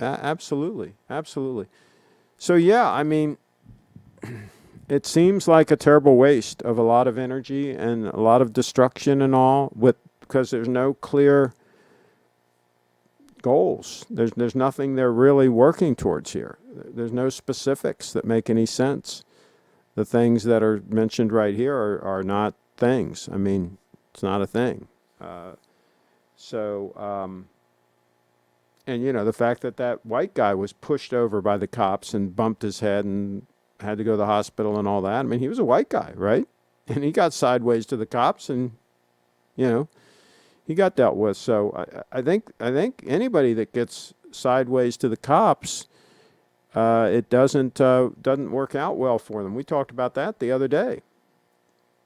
absolutely. So I mean, it seems like a terrible waste of a lot of energy and a lot of destruction and all, because there's no clear goals. There's nothing they're really working towards here. There's no specifics that make any sense. The things that are mentioned right here are not things. I mean, it's not a thing. And the fact that white guy was pushed over by the cops and bumped his head and had to go to the hospital and all that. I mean, he was a white guy, right? And he got sideways to the cops and, he got dealt with. So I think anybody that gets sideways to the cops, it doesn't work out well for them. We talked about that the other day.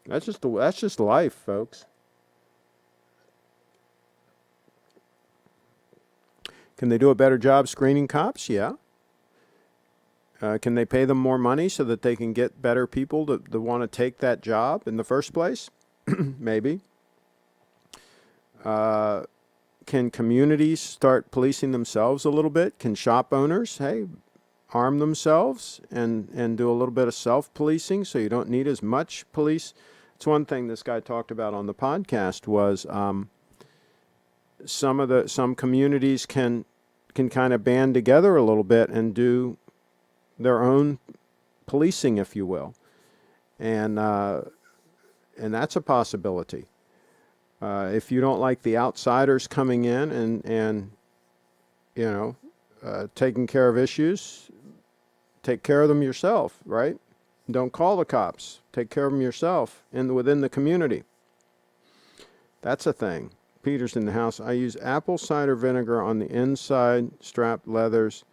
That's just life, folks. Can they do a better job screening cops? Yeah. Can they pay them more money so that they can get better people to want to take that job in the first place? Maybe. Can communities start policing themselves a little bit? Can shop owners, arm themselves and do a little bit of self-policing so you don't need as much police? It's one thing this guy talked about on the podcast was some communities can kind of band together a little bit and do their own policing, if you will, and that's a possibility. If you don't like the outsiders coming in and taking care of issues, take care of them yourself, right? Don't call the cops. Take care of them yourself within the community. That's a thing. Peter's in the house. I use apple cider vinegar on the inside strapped leathers,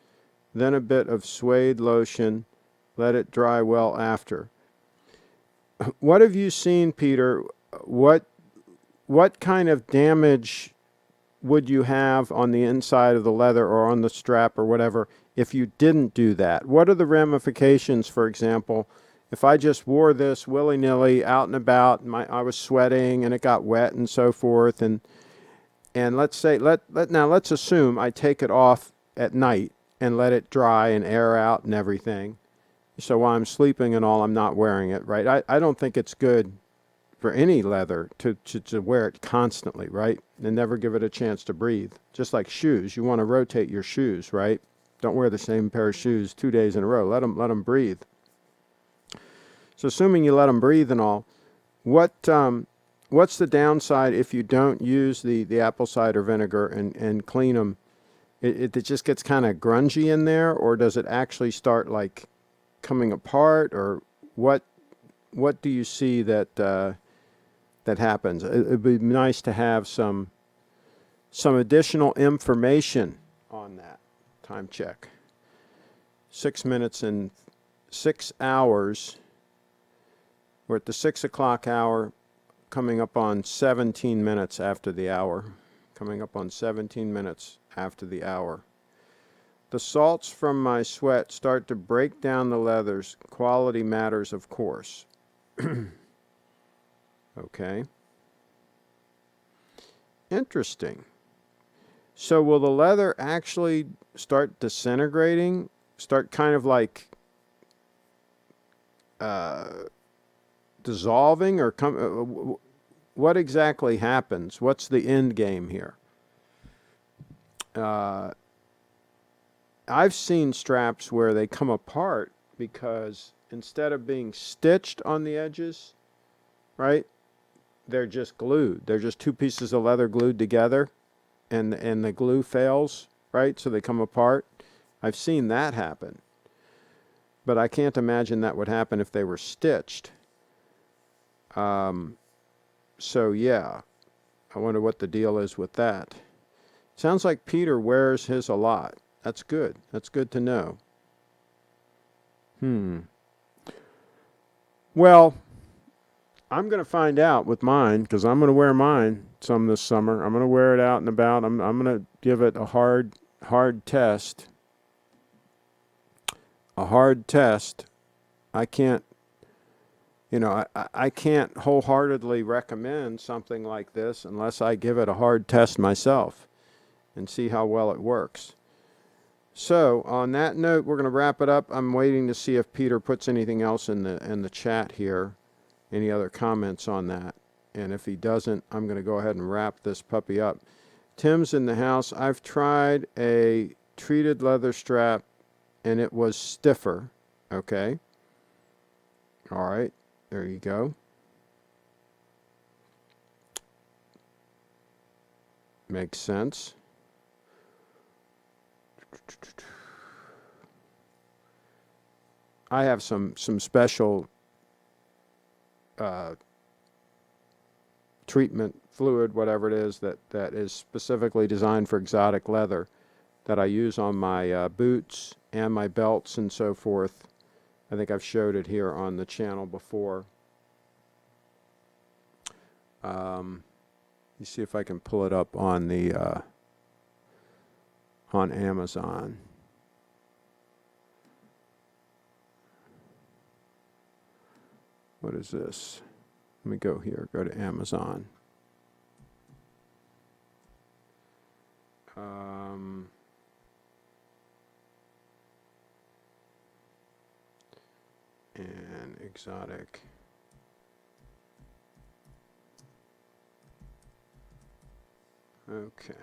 then a bit of suede lotion, let it dry well after. What have you seen, Peter? What kind of damage would you have on the inside of the leather or on the strap or whatever if you didn't do that? What are the ramifications, for example, if I just wore this willy-nilly out and about, and I was sweating and it got wet and so forth, and let's say let's assume I take it off at night and let it dry and air out and everything. So while I'm sleeping and all, I'm not wearing it, right? I don't think it's good for any leather to wear it constantly, right? And never give it a chance to breathe. Just like shoes, you want to rotate your shoes, right? Don't wear the same pair of shoes 2 days in a row. Let them breathe. So assuming you let them breathe and all, what's the downside if you don't use the apple cider vinegar and clean them? It just gets kind of grungy in there, or does it actually start like coming apart, or what do you see that happens? It'd be nice to have some additional information on that. Time check. 6 minutes and 6 hours. We're at the 6 o'clock hour, coming up on 17 minutes after the hour. Coming up on 17 minutes after the hour. The salts from my sweat start to break down the leathers. Quality matters, of course. Okay. Interesting. So will the leather actually start disintegrating? Start kind of like dissolving, or what exactly happens? What's the end game here? I've seen straps where they come apart because instead of being stitched on the edges, right, they're just glued. They're just two pieces of leather glued together, and the glue fails, right, so they come apart. I've seen that happen. But I can't imagine that would happen if they were stitched. So yeah, I wonder what the deal is with that. Sounds like Peter wears his a lot. That's good. That's good to know. Well, I'm going to find out with mine, because I'm going to wear mine some this summer. I'm going to wear it out and about. I'm going to give it a hard test. A hard test. I can't, I can't wholeheartedly recommend something like this unless I give it a hard test myself and see how well it works. So on that note, we're going to wrap it up. I'm waiting to see if Peter puts anything else in the chat here, any other comments on that. And if he doesn't, I'm going to go ahead and wrap this puppy up. Tim's in the house. I've tried a treated leather strap and it was stiffer. Okay. All right. There you go. Makes sense. I have some special treatment fluid, whatever it is, that is specifically designed for exotic leather that I use on my boots and my belts and so forth. I think I've showed it here on the channel before. You see if I can pull it up on the on Amazon. What is this? Let me go here. Go to Amazon. And exotic. Okay.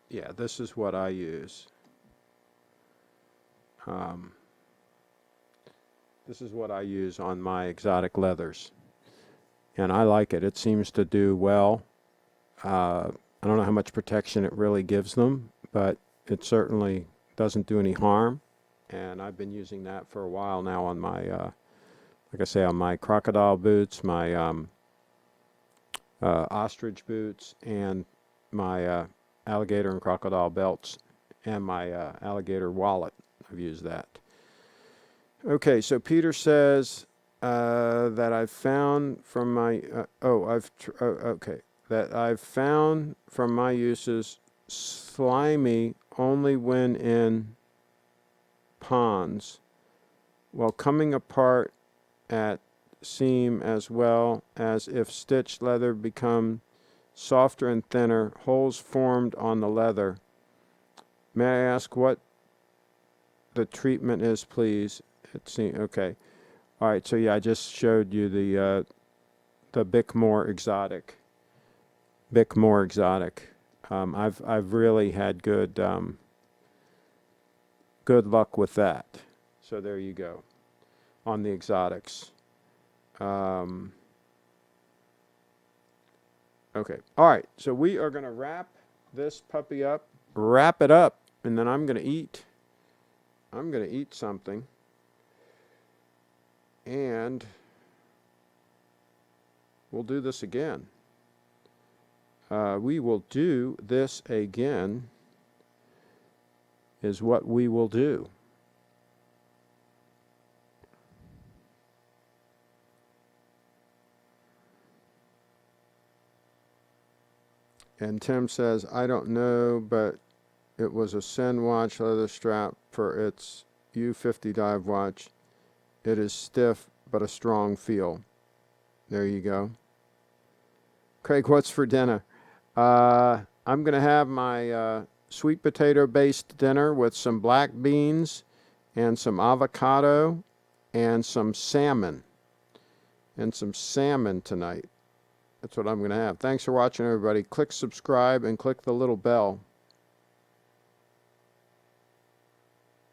Yeah, this is what I use. This is what I use on my exotic leathers. And I like it. It seems to do well. I don't know how much protection it really gives them, but it certainly doesn't do any harm. And I've been using that for a while now on my, like I say, on my crocodile boots, my ostrich boots, and my alligator and crocodile belts, and my alligator wallet. I've used that. Okay, so Peter says that I've found from my that I've found from my uses slimy only when in ponds, while coming apart at seam, as well as if stitched leather become softer and thinner, holes formed on the leather. May I ask what the treatment is, please? Okay. All right, so yeah, I just showed you the Bickmore Exotic. Bickmore Exotic. I've really had good luck with that. So there you go on the exotics. Okay. All right. So we are going to wrap this puppy up, wrap it up, and then I'm going to eat. I'm going to eat something. And we'll do this again. We will do this again, is what we will do. And Tim says, I don't know, but it was a Sen watch leather strap for its U50 dive watch. It is stiff, but a strong feel. There you go. Craig, what's for dinner? I'm going to have my sweet potato-based dinner with some black beans and some avocado and some salmon. And some salmon tonight. That's what I'm going to have. Thanks for watching, everybody. Click subscribe and click the little bell.